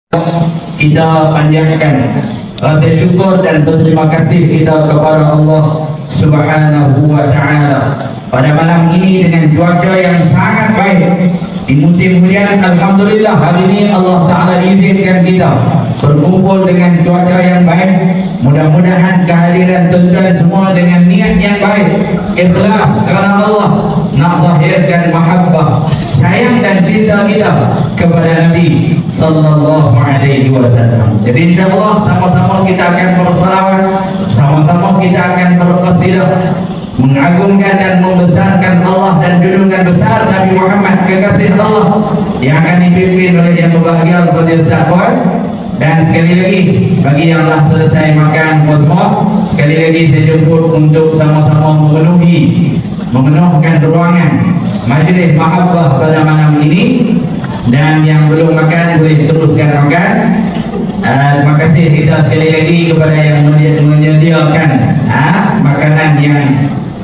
kita panjatkan rasa syukur dan berterima kasih kita kepada Allah Subhanahu wa Ta'ala pada malam ini dengan cuaca yang sangat baik di musim hujan. Alhamdulillah, hari ini Allah Ta'ala izinkan kita berkumpul dengan cuaca yang baik. Mudah-mudahan kehadiran tuan-tuan semua dengan niat yang baik, ikhlas kerana Allah, nak zahirkan mahabbah, sayang dan cinta kita kepada Nabi sallallahu alaihi wasallam. Jadi insyaallah sama-sama kita akan bersalawat, sama-sama kita akan berqasidah mengagungkan dan membesarkan Allah dan junjungan besar Nabi Muhammad, kekasih Allah yang akan dipimpin oleh yang berbahagia kepada Ustaz Puan. Dan sekali lagi, bagi yang telah selesai makan semua, sekali lagi saya jemput untuk sama-sama memenuhkan ruangan majlis mahabbah pada malam ini. Dan yang belum makan boleh teruskan makan. Terima kasih kita sekali lagi kepada yang menyediakan makanan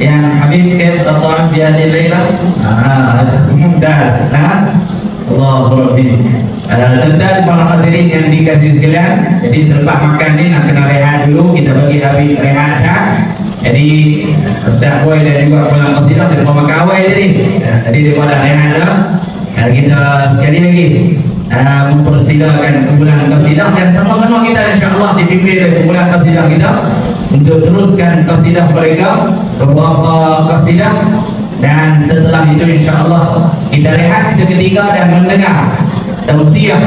yang Habib Khair Ta'am di hadil Layla. Mumtaz. Allahu Rabbi. Tentang para hadirin yang dikasih sekalian, jadi selepas makan ni nak kena rehat dulu, kita bagi Habib rehat sah. Jadi Ustaz Boy dan juga pulang qasidah dari Mama Kawai jadi daripada rehat dah, kita sekali lagi mempersilakan kumpulan qasidah dan sama-sama kita insya-Allah dipimpin oleh kumpulan qasidah kita untuk teruskan qasidah mereka, beberapa qasidah. Dan setelah itu insya-Allah kita rehat seketika dan mendengar tausiah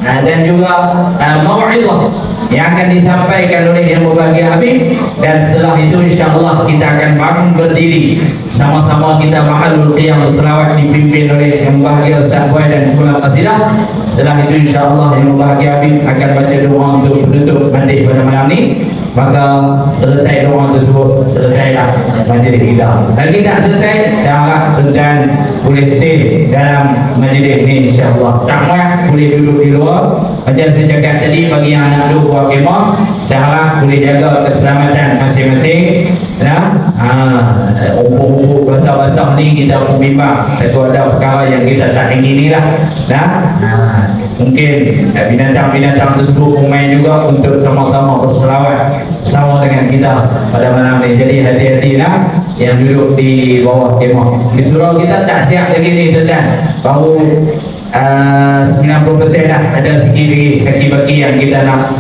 dan juga mau'izah yang akan disampaikan oleh yang berbahagia Habib. Dan setelah itu insya-Allah kita akan bangun berdiri sama-sama kita mahalul qiyam selawat dipimpin oleh yang berbahagia Ustaz Boy dan pulang qasidah. Setelah itu insya-Allah yang berbahagia Habib akan baca doa untuk penutup majlis pada malam ini. Maka selesai doa tersebut, selesailah majlis kita. Lagi tak selesai, saya harap tuan-tuan boleh stay dalam majlis ini insya-Allah. Tak mahu boleh duduk di luar. Macam saya cakap tadi, bagi yang nak duduk buat kemah, saya harap boleh jaga keselamatan masing-masing. Umpuk-umpuk basah-basah ni kita membimbang, itu ada perkara yang kita tak ingini lah. Mungkin binatang-binatang tersebut main juga untuk sama-sama berselawat sama dengan kita pada malam ini. Jadi hati-hatilah yang duduk di bawah kemah. Di surau kita tak siap lagi ni tuan-tuan, baru 90% dah, ada sikit lagi saki-baki yang kita nak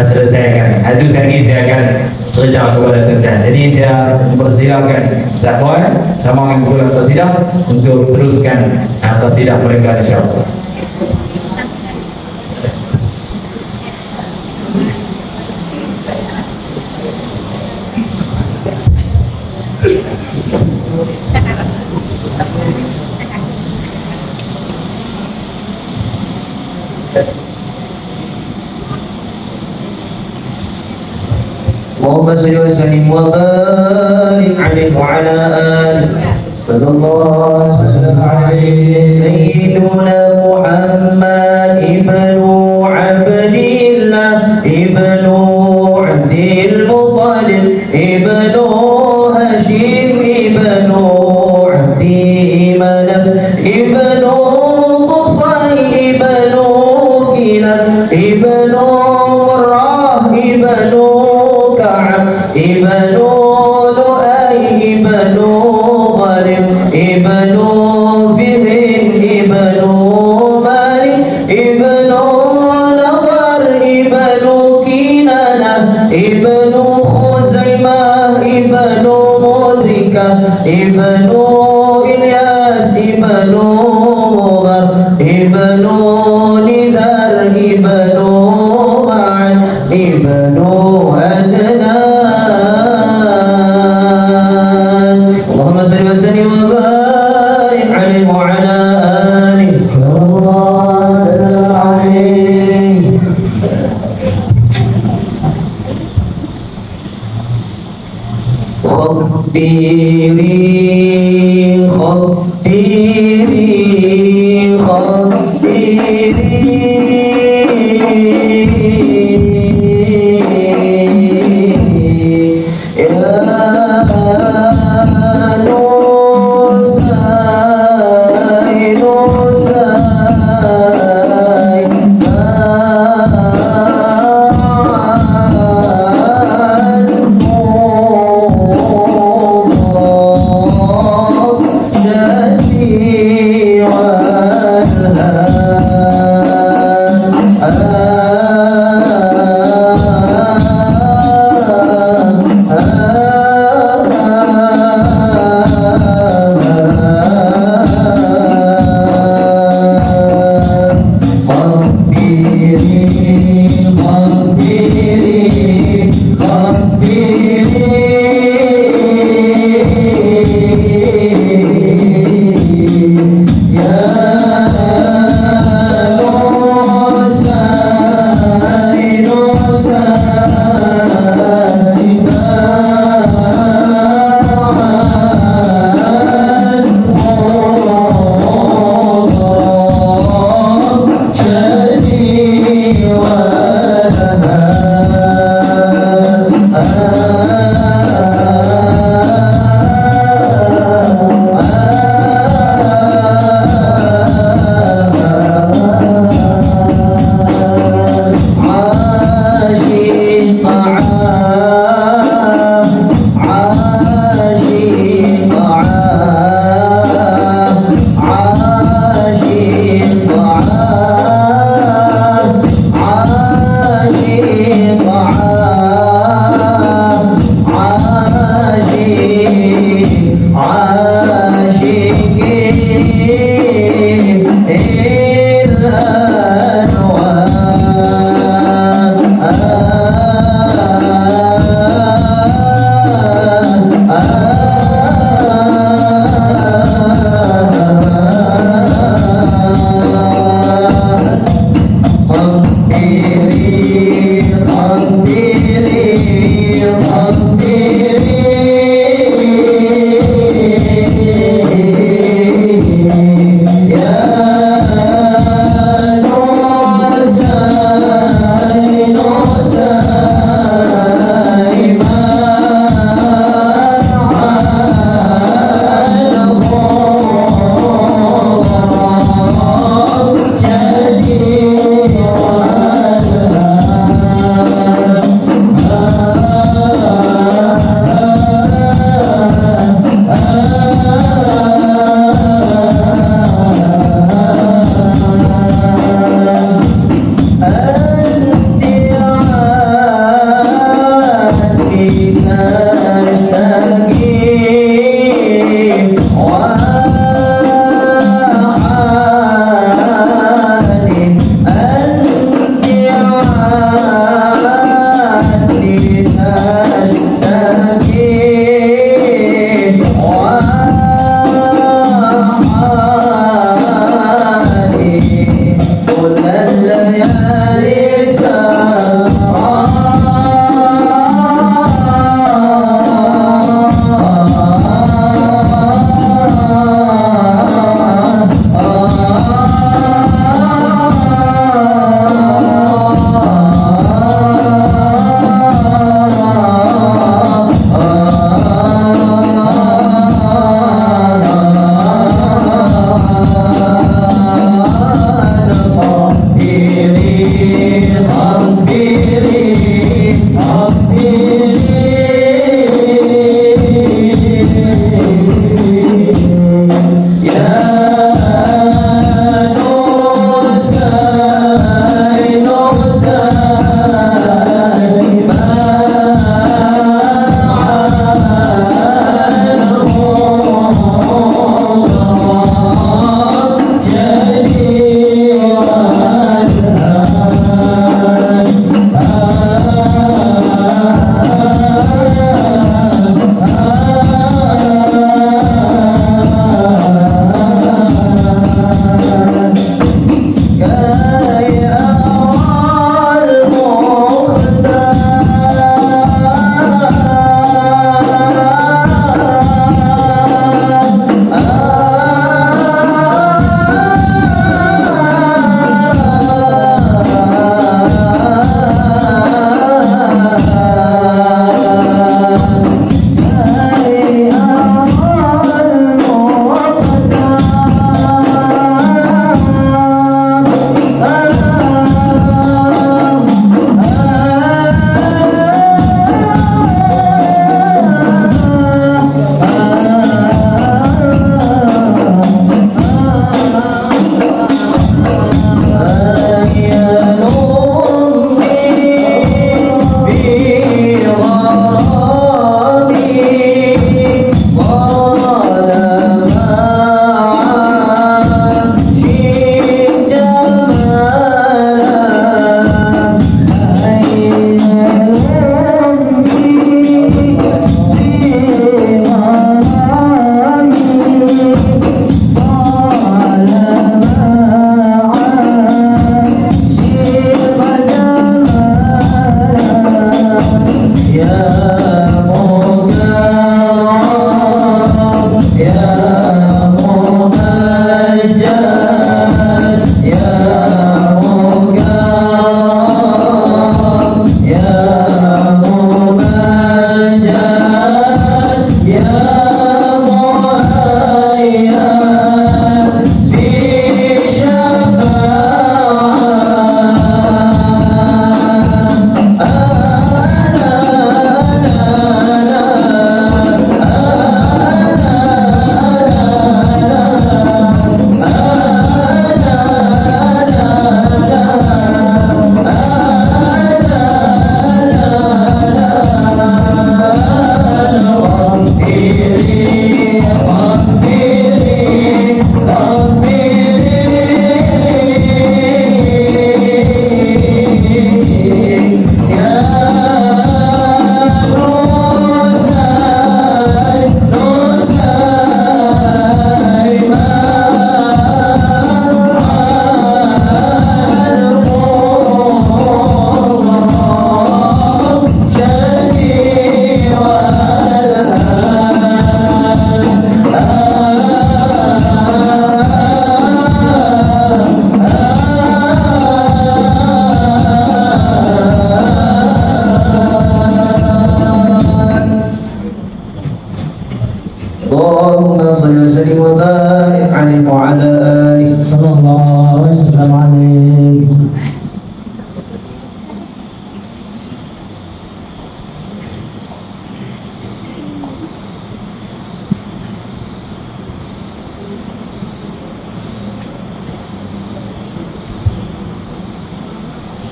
selesaikan. Itu lagi saya akan cerita kepada tuan-tuan. Jadi saya mempersilakan Ustaz Boy sama dengan kumpulan qasidah untuk teruskan qasidah mereka insya-Allah. Allahumma salli wa sallim wa barik alaihi wa ala alihi sallallahu alaihi sayyiduna Muhammad ibnu Abdillah ibnu Abdil Muttalib ibnu Hashim ibnu Abdi Manaf ibnu Qusay ibnu Kilab ibnu Murrah ibnu ibnu Lu'ay ibnu Ghalib ibnu Fihrin ibnu Malik ibnu Nadar ibnu Kinanah ibnu Khuzaimah ibnu Mudrika ibnu Ilyas ibnu Mudhar ibnu Nidhar ibnu Ma'an ibnu خبري خبري خبري خبري خبري خبري خبري خبري خبري خبري خبري خبري خبري خبري خبري خبري خبري خبري خبري خبري Ini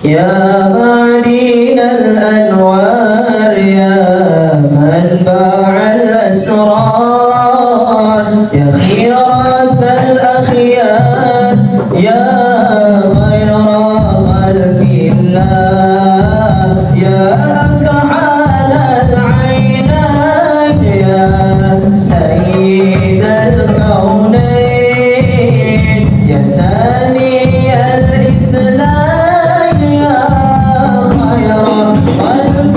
يا معدن الأنوار يا منبع الأسرار يا خيرة الأخيار يا خير خلق الله يا أكحل العينين يا سيد الكونين يا سامي الإسلام يا خير خلق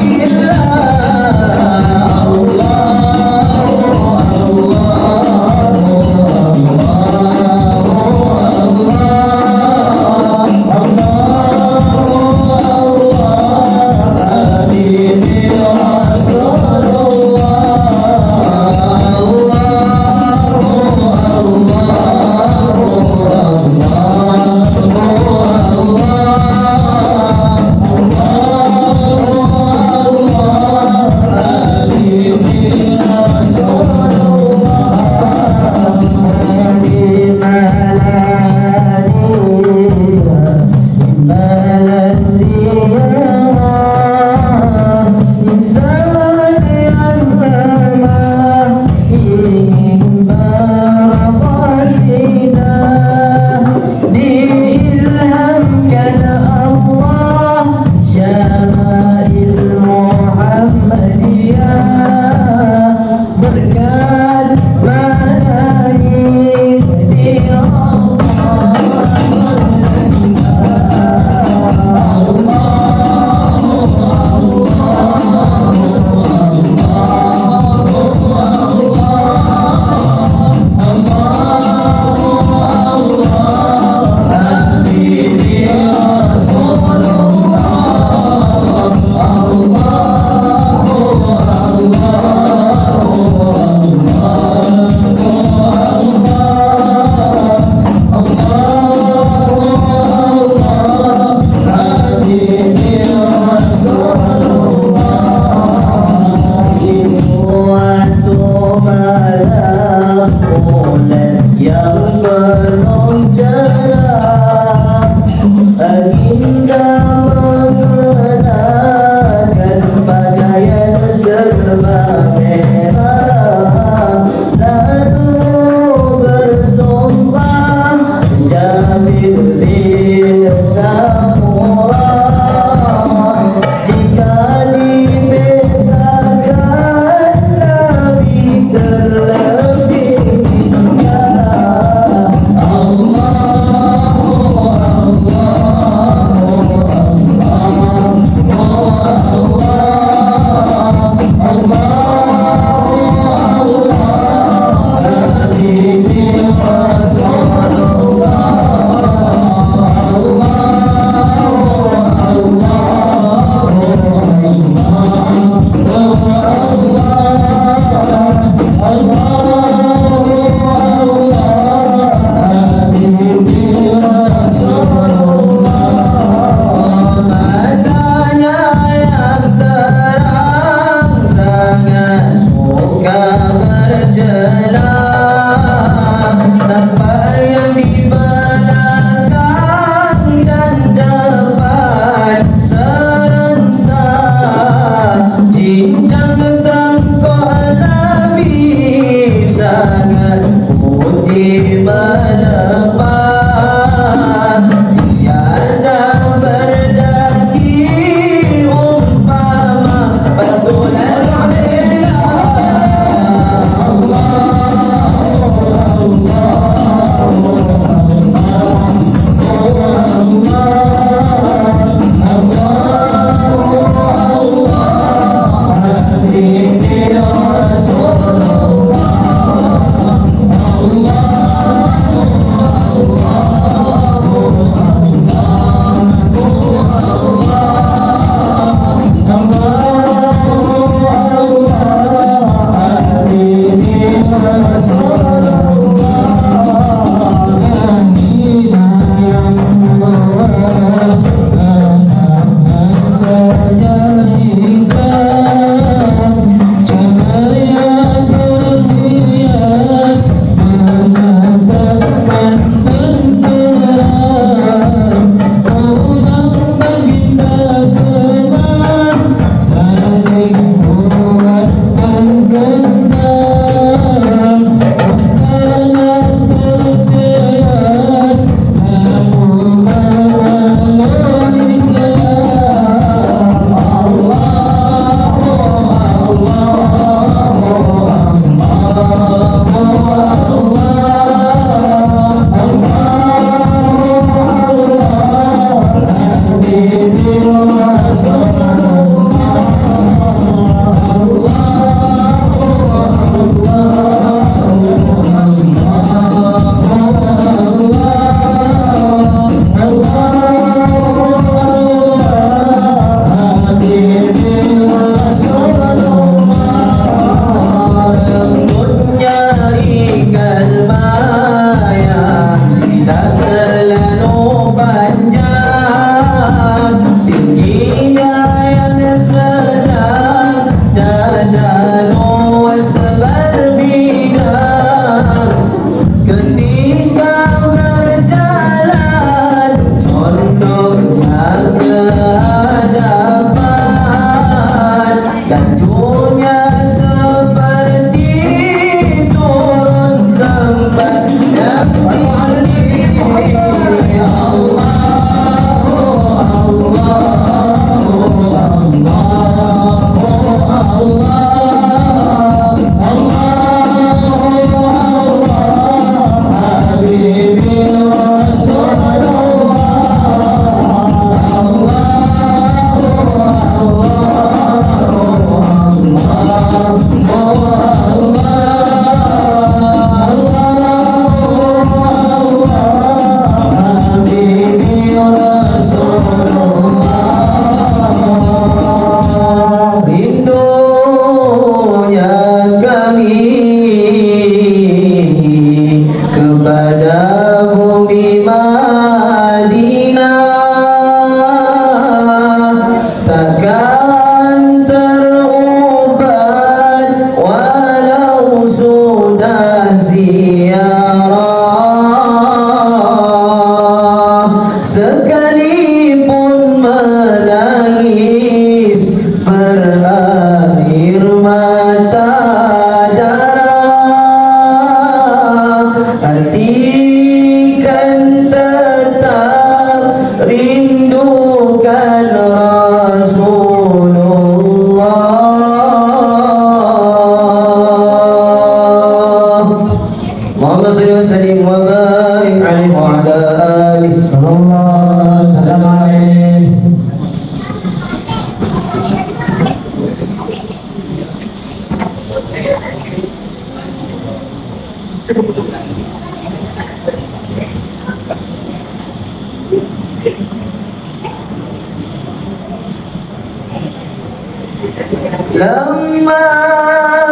لما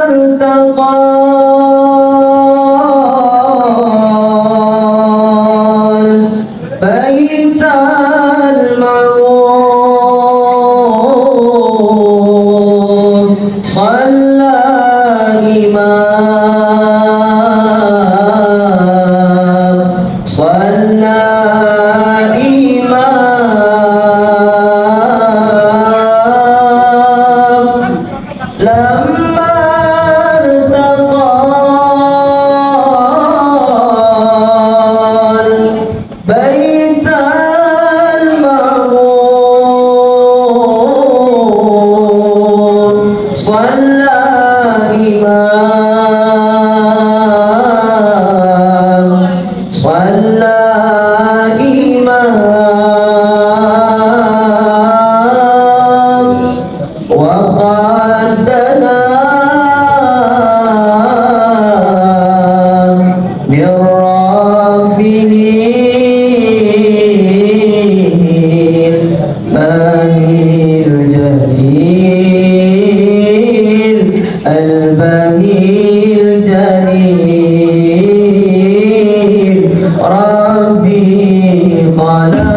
ارتقى البيت المعمور صلى إمام صلى لما ارتقى البيت المعمور صلى إمام صلى إمام وقد دنا من ربه البهي الجليل البهي الجليل ربي خلق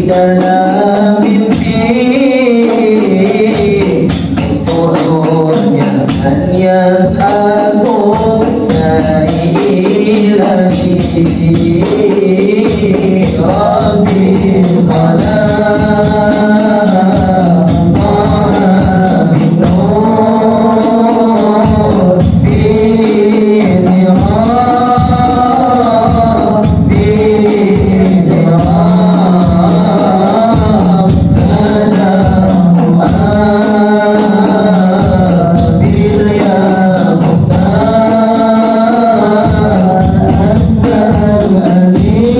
dalam mimpi turunnya yang agung dari ilahi Rabbi Amin.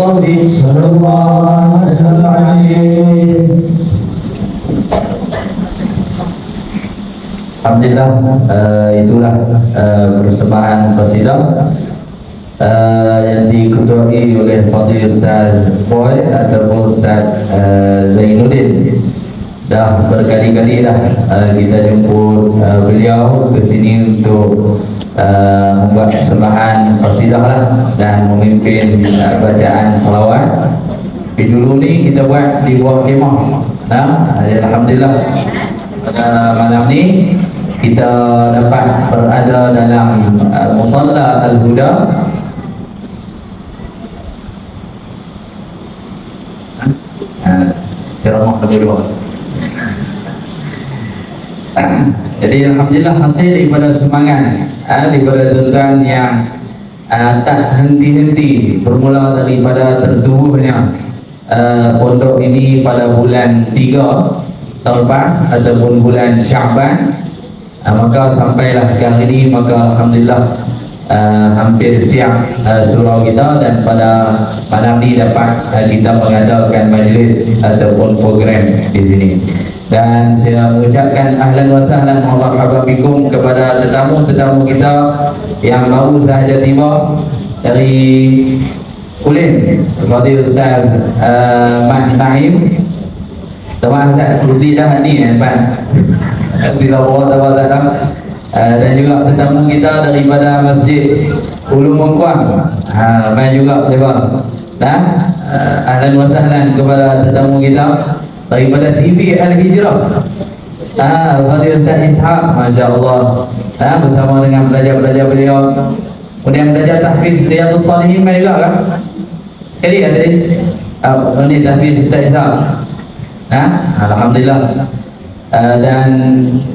salli sallallahu alaihi. Alhamdulillah, itulah persembahan qasidah yang diketuai oleh Fadil Ustaz Boy ataupun Ustaz Zainuddin. Dah berkali-kali dah kita jemput beliau ke sini untuk membuat persembahan qasidah lah dan memimpin bacaan salawat. Dulu ni kita buat di bawah kemah. Alhamdulillah pada malam ni kita dapat berada dalam Musalla Al-Huda. Ceramah lebih dulu. Jadi alhamdulillah hasil daripada semangat daripada tuan-tuan yang tak henti-henti bermula daripada tertubuhnya pondok ini pada bulan 3 tahun lepas ataupun bulan Syaban, maka sampailah ke hari ini, maka alhamdulillah hampir siap surau kita, dan pada malam ni dapat kita mengadakan majlis ataupun program di sini. Dan saya mengucapkan ahlan wa sahlan wa marhaban bikum kepada tetamu-tetamu kita yang baru sahaja tiba dari Kulim, Fadil Ustaz Mahdi Naim. Teman Ustaz kursi dah ni depan. Sila bawa tawa dalam dan juga tetamu kita daripada Masjid Ulu Mengkuang. Mai juga lebar. Ahlan wa sahlan kepada tetamu kita daripada TV Al-Hijrah. Fadil Ustaz Ishaq, masya-Allah. Bersama dengan pelajar-pelajar beliau. Kemudian belajar tahfiz Riyadhus Shalihin mai juga kan? Sekali ya tadi. Ini tahfiz Ustaz Ishaq. Alhamdulillah. Dan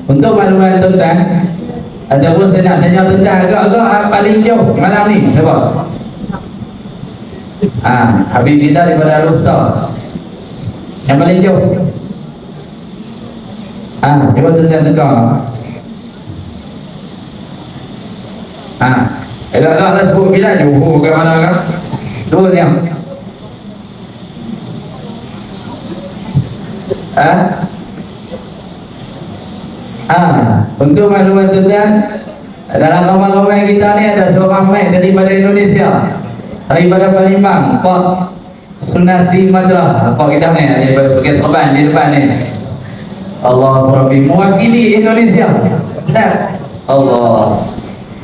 untuk makluman tuan-tuan, ataupun saya nak tanya tuan-tuan agak-agak paling jauh malam ni siapa? Habib kita daripada Al-Usta. Yang paling jauh. Cuba tuan-tuan tengok. Agak-agak lah sebut bila Johor ke mana kan? Sebut siap. Untuk makluman tuan-tuan, dalam lomba-lomba kita ni ada seorang mai daripada Indonesia, daripada Palembang, Pak Sunardi Madrah. Pak kita ni pakai serban di depan ni. Allahu Rabbi, mewakili Indonesia. Ustaz, Allah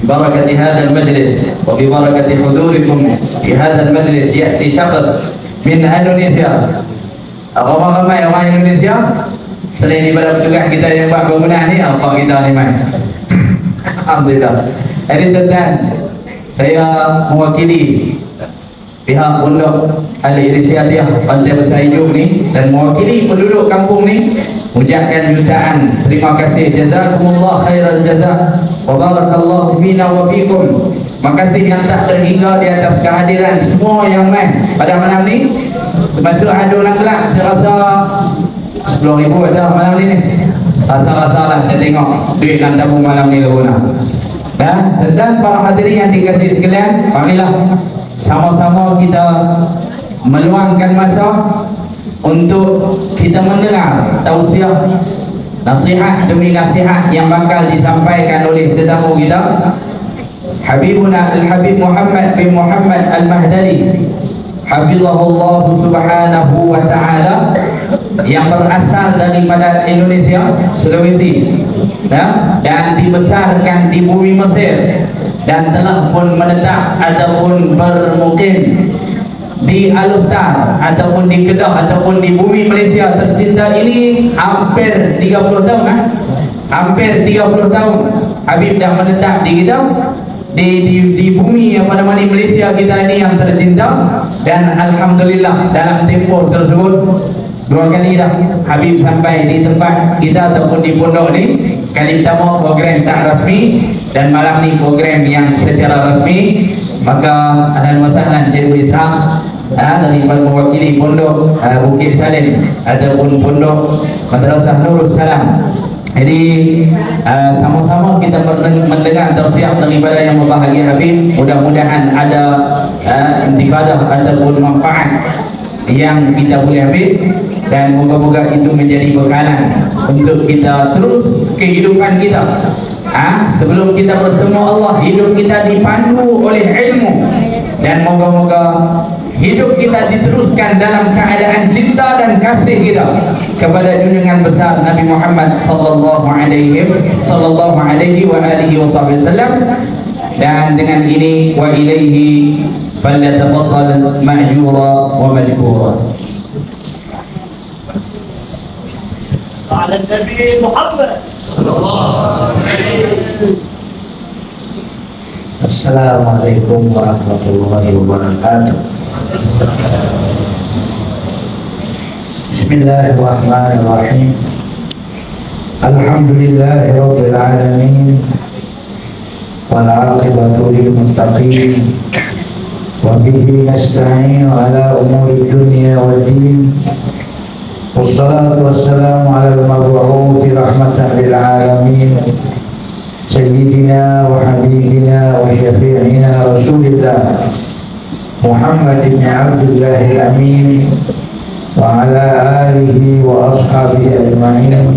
ببركة هذا المجلس وببركة حضوركم في هذا المجلس يأتي شخص من إندونيسيا. Ramai-ramai orang Indonesia selain daripada petugas kita yang buat bangunan ni, apa kita ni mai. Alhamdulillah. Jadi tuan-tuan, saya mewakili pihak Pondok Al-Irsyadiyah Pantai Besar Ijuk ni dan mewakili penduduk kampung ni mengucapkan jutaan terima kasih, jazakumullah khairal jazak wa barakallahu fina wa fikum. Makasih yang tak terhingga di atas kehadiran semua yang mai pada malam ni. Termasuk ada orang kelak, saya rasa 10,000 ada malam ni. Rasa-rasa lah kita tengok duit dan tabung malam ni guna. Dan para hadirin yang dikasihi sekalian, marilah sama-sama kita meluangkan masa untuk kita mendengar tausiah, nasihat demi nasihat yang bakal disampaikan oleh tetamu kita, Habibuna Al-Habib Muhammad bin Muhammad Al-Mahdali, hafizahullah subhanahu wa ta'ala, yang berasal daripada Indonesia, Sulawesi, dan dibesarkan di bumi Mesir dan telah pun menetap ataupun bermukim di Al-Usta ataupun di Kedah ataupun di bumi Malaysia tercinta ini hampir 30 tahun. Hampir 30 tahun Habib dah menetap di kita, di bumi apa namanya Malaysia kita ini yang tercinta. Dan alhamdulillah dalam tempoh tersebut 2 kali dah Habib sampai di tempat kita ataupun di pondok ni. Kali pertama program tak rasmi dan malam ni program yang secara rasmi. Maka ahlan wa sahlan Cikgu Ishaq daripada mewakili pondok Bukit Salim ataupun pondok Madrasah Nurul Salam. Jadi sama-sama kita mendengar tausiah daripada yang berbahagia Habib. Mudah-mudahan ada intifadah ataupun manfaat yang kita boleh ambil, dan moga-moga itu menjadi bekalan untuk kita terus kehidupan kita. Sebelum kita bertemu Allah, hidup kita dipandu oleh ilmu, dan moga-moga hidup kita diteruskan dalam keadaan cinta dan kasih kita kepada junjungan besar Nabi Muhammad sallallahu alaihi wasallam. Dan dengan ini wa ilaihi falyatafaddal ma'jura wa mashkura. على النبي محمد صلى الله عليه وسلم. Assalamualaikum warahmatullahi wabarakatuh. Bismillahirrahmanirrahim. Alhamdulillahi rabbil alamin, wal aqibatu lil muttaqin, wa bihi nasta'inu ala umuri dunya wad din. Wassalatu wassalamu ala al-mab'uuthi rahmatan lil alamin, Sayyidina wa Habibina wa Syafi'ina Rasulillah Muhammad ibn Abdullah al-Amin wa ala alihi wa ashabihi ajma'in.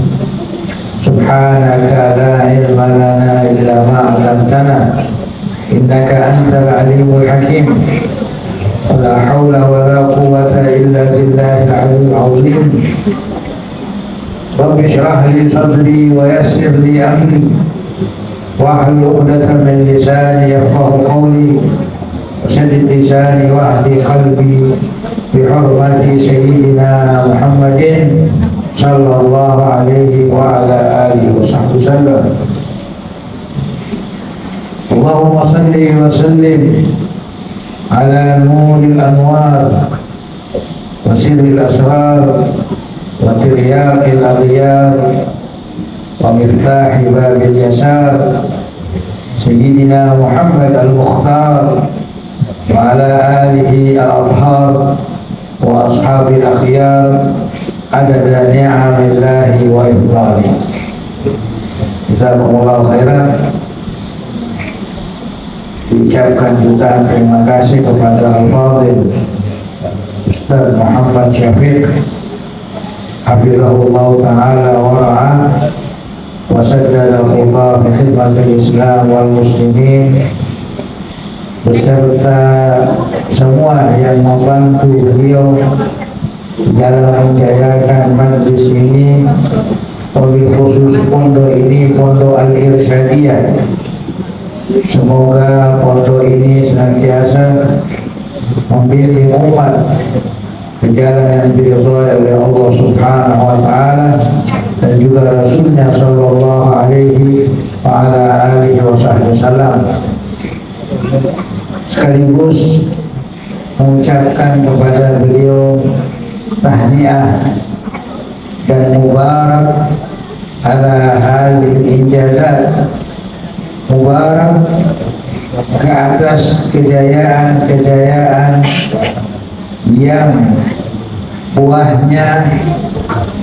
Subhanaka la ilma lana illa ma 'allamtana innaka antal alimul hakim. La hawla wa la quwwata illa billahil aliyyil azim. Rabbi shrah li sadri wa yassir li amri wahlul 'uqdatam min lisani yafqahu qawli wasaddid lisani wahdi qalbi bi hurmati sayyidina Muhammadin sallallahu alaihi wa ala alihi wa sahbihi wasallam. Allahumma salli wa sallim ala nuril anwar wa sirril asrar wa tiryaqil aghyar wa miftahi babil yasar Sayyidina Muhammad al-Mukhtar wa ala alihi al-abhar wa ashabil akhyar adada ni'amillahi wa ifdali. Jazakumullahu khairan. Diucapkan jutaan terima kasih kepada Al-Fadhil Ustaz Muhammad Syafiq, hafizahullah ta'ala wa ra'ah wa saddadahullah bi khidmatil Islam wal muslimin, beserta semua yang membantu beliau dalam menjayakan majlis ini, wabil khusus pondok ini, Pondok Al-Irsyadiyah. Semoga pondok ini senantiasa membimbing umat ke jalan yang diridhai oleh Allah Subhanahu wa ta'ala dan juga Rasulnya sallallahu alaihi wa ala alihi wasallam. Sekaligus mengucapkan kepada beliau tahniah dan mubarak ala hadhil injazat, mubarak ke atas kejayaan-kejayaan yang buahnya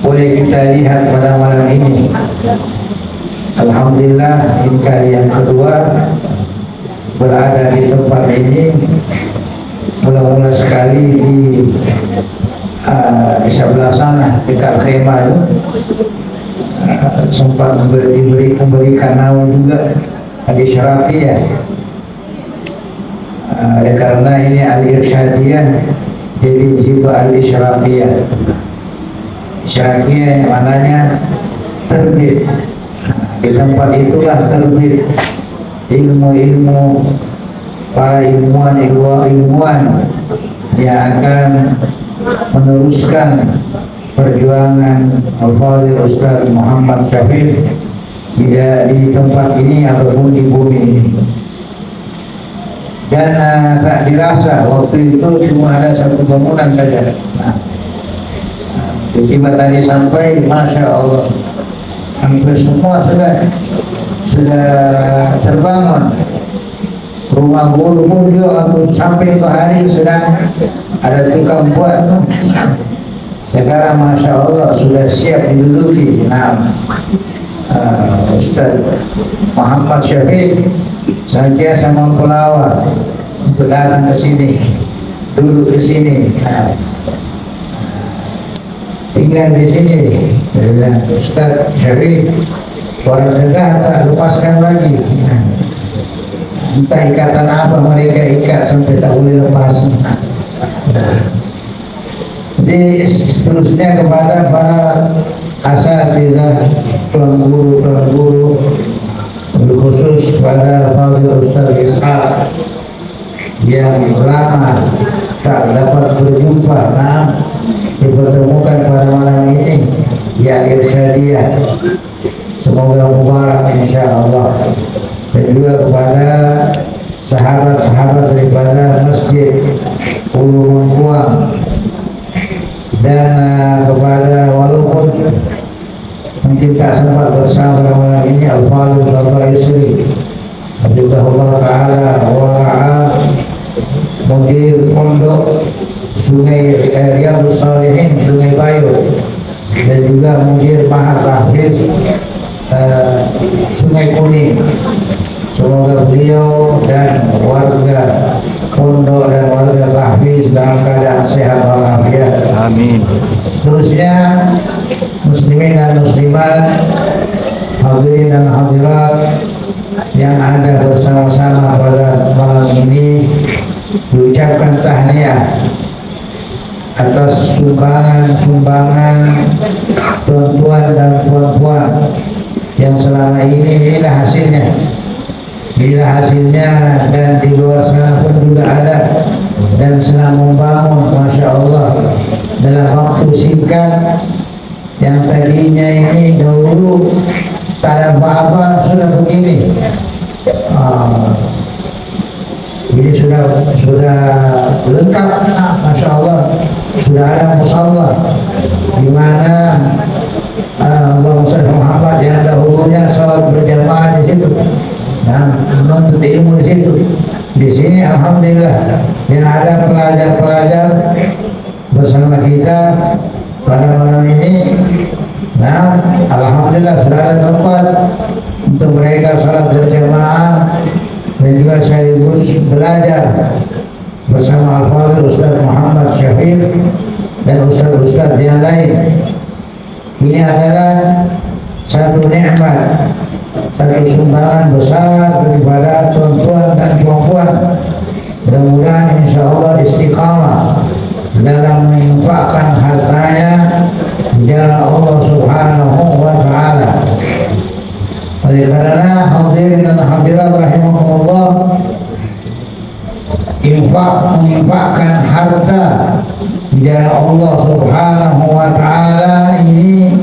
boleh kita lihat pada malam ini. Alhamdulillah, ini kali yang kedua berada di tempat ini. Mula-mula sekali di sebelah sana dekat khemah itu sempat memberikan nama juga Al-Isyraqiyah. Oleh karena ini Al-Irsyadiyah, jadi disebut Al-Isyraqiyah. Isyraqiyah yang mananya terbit. Di tempat itulah terbit ilmu-ilmu para ilmuwan yang akan meneruskan perjuangan Al-Fadhil Ustaz Muhammad Syafiq tidak di tempat ini ataupun di bumi ini. Dan tak dirasa waktu itu cuma ada satu bangunan saja. Tiba tadi sampai, Masya Allah, hampir semua sudah terbangun. Rumah guru pun juga sampai itu hari sedang ada tukang buat. Sekarang Masya Allah sudah siap diduduki. Ustaz Muhammad Syafiq senantiasa mempelawar untuk datang ke sini, duduk di sini, tinggal di sini. Dia bilang, Ustaz Syarif, orang Kedah tak lepaskan lagi. Entah ikatan apa mereka ikat sampai tak boleh lepas. Jadi seterusnya kepada para asatidzah, tuan guru, khusus kepada Fadil Ustaz Ishaq yang lama tak dapat berjumpa, dipertemukan pada malam ini, ya Irsyadiyah, semoga mubarak insyaallah. Dan juga kepada sahabat-sahabat daripada Masjid Ulu Mengkuang, dan kepada walaupun mungkin tak sempat bersama malam ini, Al-Fadhil Bapak Yusri Habibullah Ta'ala Wara'a, Mudir Pondok Sungai Riyadhus Shalihin Sungai Bayu, dan juga Mudir Mahat Tahfiz Sungai Kuning. Semoga beliau dan warga pondok dan warga Tahfiz dalam keadaan sehat walafiat. Amin. Seterusnya muslimin dan muslimat, hadirin dan hadirat yang ada bersama-sama pada malam ini, diucapkan tahniah atas sumbangan tuan-tuan dan puan-puan yang selama ini. Inilah hasilnya, dan di luar sana pun juga ada, dan senang membangun, Masya Allah, dalam waktu singkat. Yang tadinya ini dahulu tak ada apa-apa, sudah begini. Ini sudah lengkap, Masya Allah. Sudah ada musalla di mana Allahumma shalli Muhammad, yang dahulunya salat berjamaah di situ, menuntut ilmu di situ. Di sini alhamdulillah yang ada pelajar-pelajar bersama kita pada malam ini. Alhamdulillah sudah ada tempat untuk mereka salat berjamaah, dan juga sekaligus belajar bersama Al-Fadhil Ustaz Muhammad Syafir dan Ustaz-Ustaz yang lain. Ini adalah satu nikmat, satu sumbangan besar daripada tuan-tuan dan puan-puan. Mudah-mudahan insya Allah istiqamah dalam menginfakkan hartanya di jalan Allah Subhanahu wa Ta'ala. Oleh karena hadirin dan hadirat rahimakumullah, menginfakkan harta di jalan Allah Subhanahu wa Ta'ala ini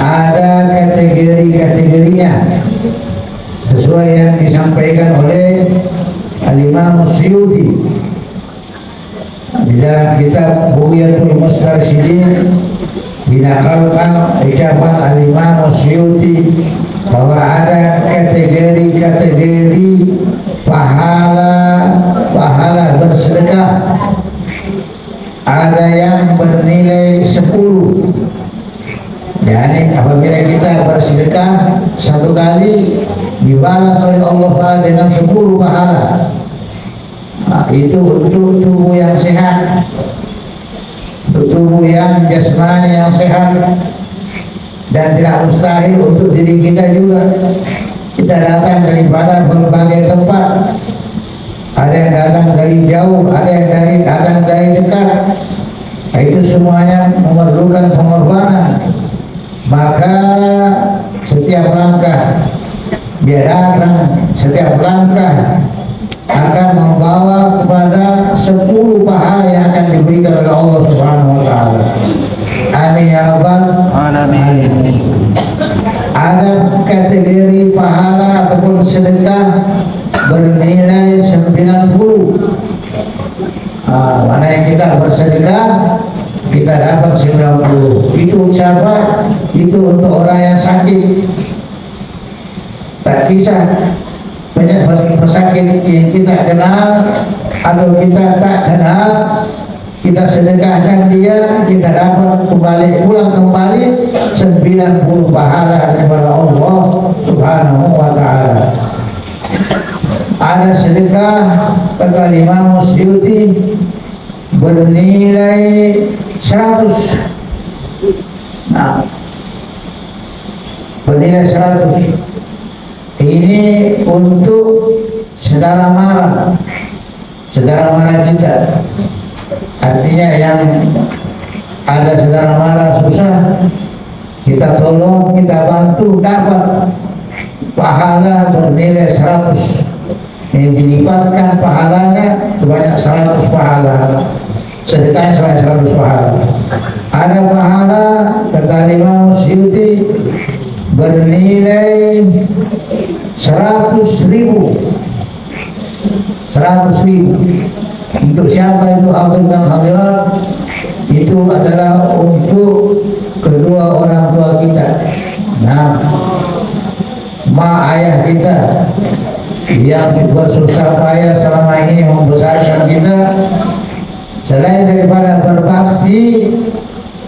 ada kategori-kategorinya sesuai yang disampaikan oleh Al-Imam Suyuti di dalam kitab Bughyatul Mustarsyidin. Dinakalkan ucapan Al-Imam Suyuti bahwa ada kategori-kategori pahala bersedekah. Ada yang bernilai 10. Yani apabila kita bersedekah satu kali, dibalas oleh Allah SWT dengan 10 pahala. Itu untuk tubuh yang sehat, untuk tubuh yang jasmani yang sehat, dan tidak mustahil untuk diri kita juga. Kita datang daripada berbagai tempat, ada yang datang dari jauh, ada yang datang dari dekat. Itu semuanya memerlukan pengorbanan. Maka setiap langkah dia datang, setiap langkah akan membawa kepada 10 pahala yang akan diberikan oleh Allah Subhanahu wa Ta'ala. Amin ya rabbal alamin. Ada kategori pahala ataupun sedekah bernilai 90. Mana yang kita bersedekah kita dapat 90. Itu siapa? Itu untuk orang yang sakit. Tak kisah pesakit yang kita kenal atau kita tak kenal, kita sedekahkan dia, kita dapat pulang kembali 90 pahala daripada Allah Subhanahu wa Ta'ala. ada sedekah kata Imam Suyuti bernilai 100. Nah, bernilai 100. Ini untuk saudara mara kita. Artinya yang ada saudara mara susah, kita tolong, kita bantu, dapat pahala bernilai 100. Ini dilipatkan pahalanya sebanyak 100 pahala. Sedekahnya sebanyak 100 pahala. Ada pahala kata Imam Suyuti bernilai 100.000. 100.000. Untuk siapa itu hadirin dan hadirat? Itu adalah untuk kedua orang tua kita. Nah, ayah kita yang bersusah payah selama ini membesarkan kita, selain daripada berbakti,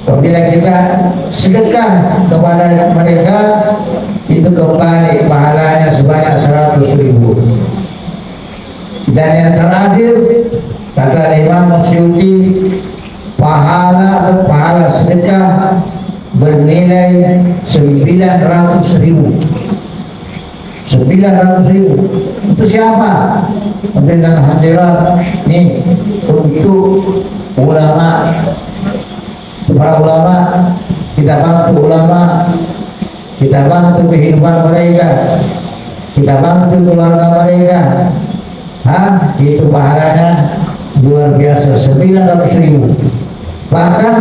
apabila kita sedekah kepada mereka, itu kembali pahalanya sebanyak 100.000. Dan yang terakhir kata Imam Suyuti, pahala sedekah bernilai 900.000. 900.000 itu siapa? Dan hadirat nih untuk ulama, para ulama, kita bantu ulama, kita bantu kehidupan mereka, kita bantu keluarga mereka. Itu pahalanya luar biasa, 900.000. Bahkan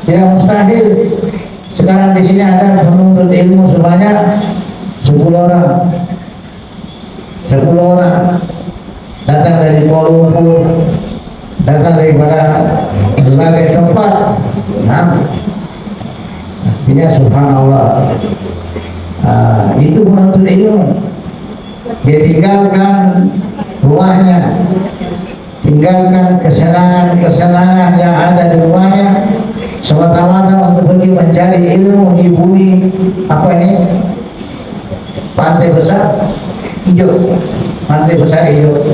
tidak mustahil sekarang di sini ada penuntut ilmu sebanyak 10 orang. 10 orang datang dari Kuala Lumpur, datang daripada berbagai tempat. Artinya subhanallah, itu penuntut ilmu. Dia tinggalkan rumahnya, tinggalkan kesenangan yang ada di rumahnya, semata-mata untuk pergi mencari ilmu di bumi apa ini, pantai besar hijau, pantai besar hijau.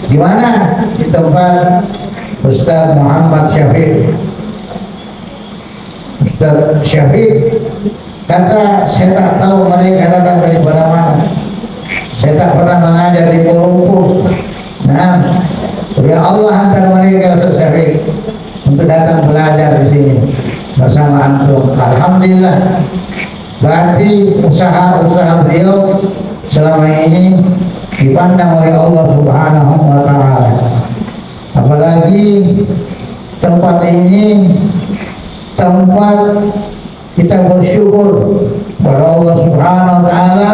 Di mana? Di tempat Ustaz Muhammad Syafiq. Ustaz Syafiq kata, saya tak tahu mereka datang dari mana. Saya tak pernah mengajar di Kuala Lumpur. Nah, ya Allah hantar mereka Ustaz Syafiq untuk datang belajar di sini bersama antum. Alhamdulillah. Berarti usaha beliau selama ini dipandang oleh Allah Subhanahu wa Ta'ala. Apalagi tempat ini tempat kita bersyukur kepada Allah Subhanahu wa Ta'ala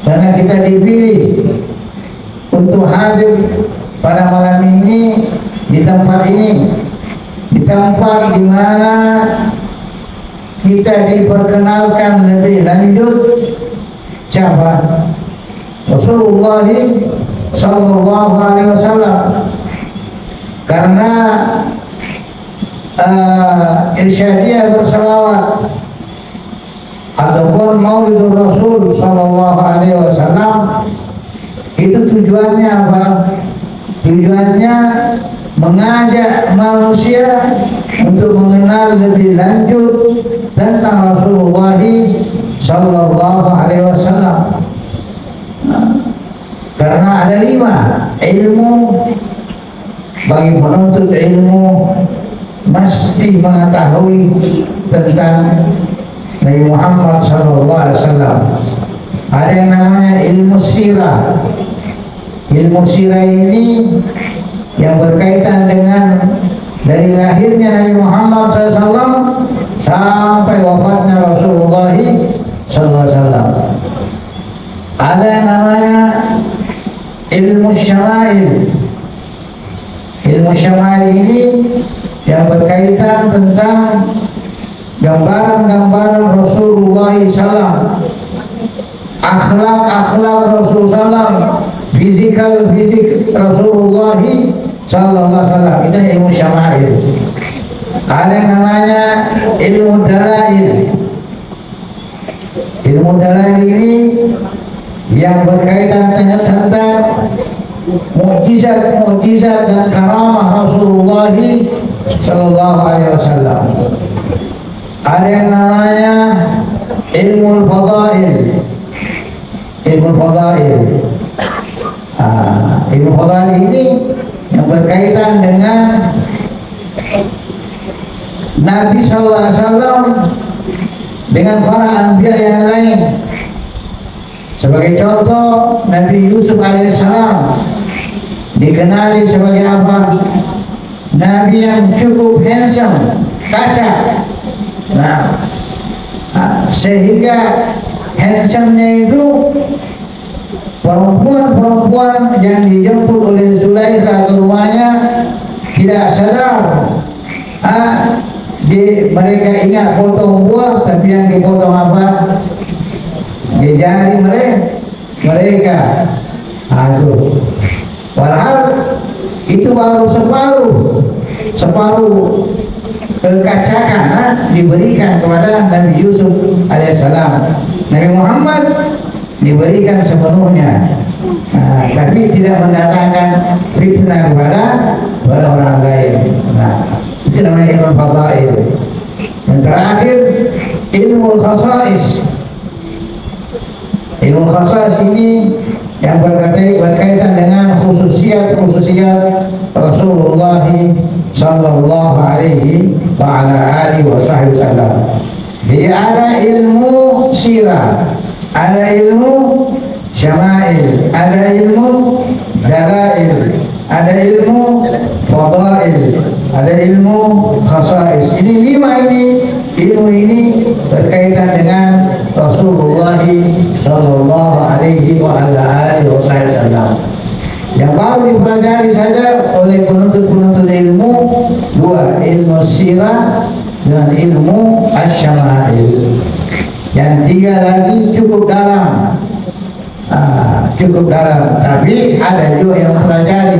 karena kita dipilih untuk hadir pada malam ini di tempat ini, di tempat di mana kita diperkenalkan lebih lanjut siapa? Rasulullah sallallahu alaihi wasallam. Karena irsyadiyah berselawat ataupun Maulidur Rasul sallallahu alaihi wasallam, itu tujuannya apa? Tujuannya mengajak manusia untuk mengenal lebih lanjut tentang Rasulullah sallallahu alaihi wasallam. Karena ada 5 ilmu bagi penuntut ilmu, mesti mengetahui tentang Nabi Muhammad sallallahu alaihi wasallam. Ada yang namanya ilmu sirah. Ilmu sirah ini yang berkaitan dengan dari lahirnya Nabi Muhammad SAW sampai wafatnya Rasulullah SAW. Ada yang namanya ilmu syama'il. Ilmu syama'il ini yang berkaitan tentang gambaran-gambaran Rasulullah SAW, akhlak-akhlak Rasulullah SAW, fisik Rasulullah sallallahu alaihi wasallam. Itu ilmu syama'il. Ada yang namanya ilmu dalail. Ilmu dalail ini yang berkaitan tentang mukjizat dan karamah Rasulullah Sallallahu Alaihi Wasallam. Ada yang namanya ilmu fadail. Ilmu fadail ini yang berkaitan dengan Nabi Sallallahu Alaihi Wasallam dengan para anbiya yang lain. Sebagai contoh, Nabi Yusuf alaihissalam dikenali sebagai apa? Nabi yang cukup handsome, kaca. Nah, sehingga handsome-nya itu perempuan-perempuan yang dijemput oleh Zulaikha ke rumahnya tidak sadar. Mereka ingat potong buah, tapi yang dipotong apa? Di jari mereka. Aduh. Padahal itu baru separuh kekacakan diberikan kepada Nabi Yusuf alaihissalam. Nabi Muhammad diberikan sepenuhnya, tapi tidak mendatangkan fitnah kepada orang lain. Itu namanya ilmu fadail. Yang terakhir, ilmu khasais. Ilmu khasais ini yang berkaitan dengan khususiat Rasulullah Sallallahu Alaihi wa ala alihi wasallam. Jadi ada ilmu sirah, ada ilmu syama'il, ada ilmu dalail, ada ilmu fadail, ada ilmu khasais. Ini 5 ilmu ini berkaitan dengan Rasulullah Sallallahu Alaihi wa ala alihi wasallam. Yang baru dipelajari saja oleh penuntut ilmu 2, ilmu sirah dan ilmu asyama'il. Yang 3 lagi cukup dalam, tapi ada juga yang mempelajari.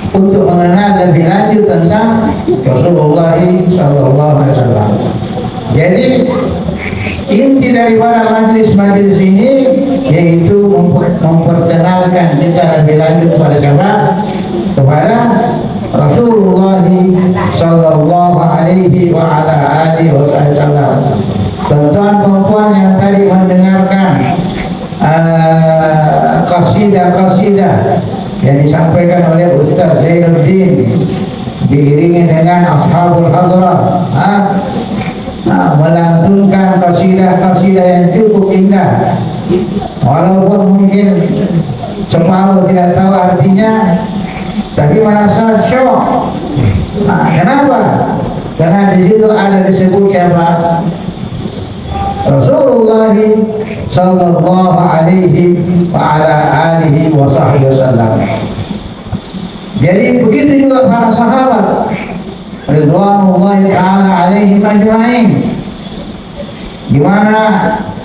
Untuk mengenal lebih lanjut tentang Rasulullah Sallallahu Alaihi Wasallam. Jadi inti daripada majlis-majlis ini yaitu memperkenalkan kita lebih lanjut kepada siapa? Kepada Rasulullah Sallallahu Alaihi wa ala alihi wasallam. Tuan-tuan yang tadi mendengarkan qasidah yang disampaikan oleh Ustaz Zainuddin diiringi dengan ashabul hadrah, melantunkan qasidah yang cukup indah, walaupun mungkin separuh tidak tahu artinya, tapi merasa syok. Kenapa? Karena di situ ada disebut siapa? Rasulullah Sallallahu Alaihi wa ala alihi wasallam. Jadi begitu juga para sahabat ridwanullahi ta'ala alaihim ajma'in, di mana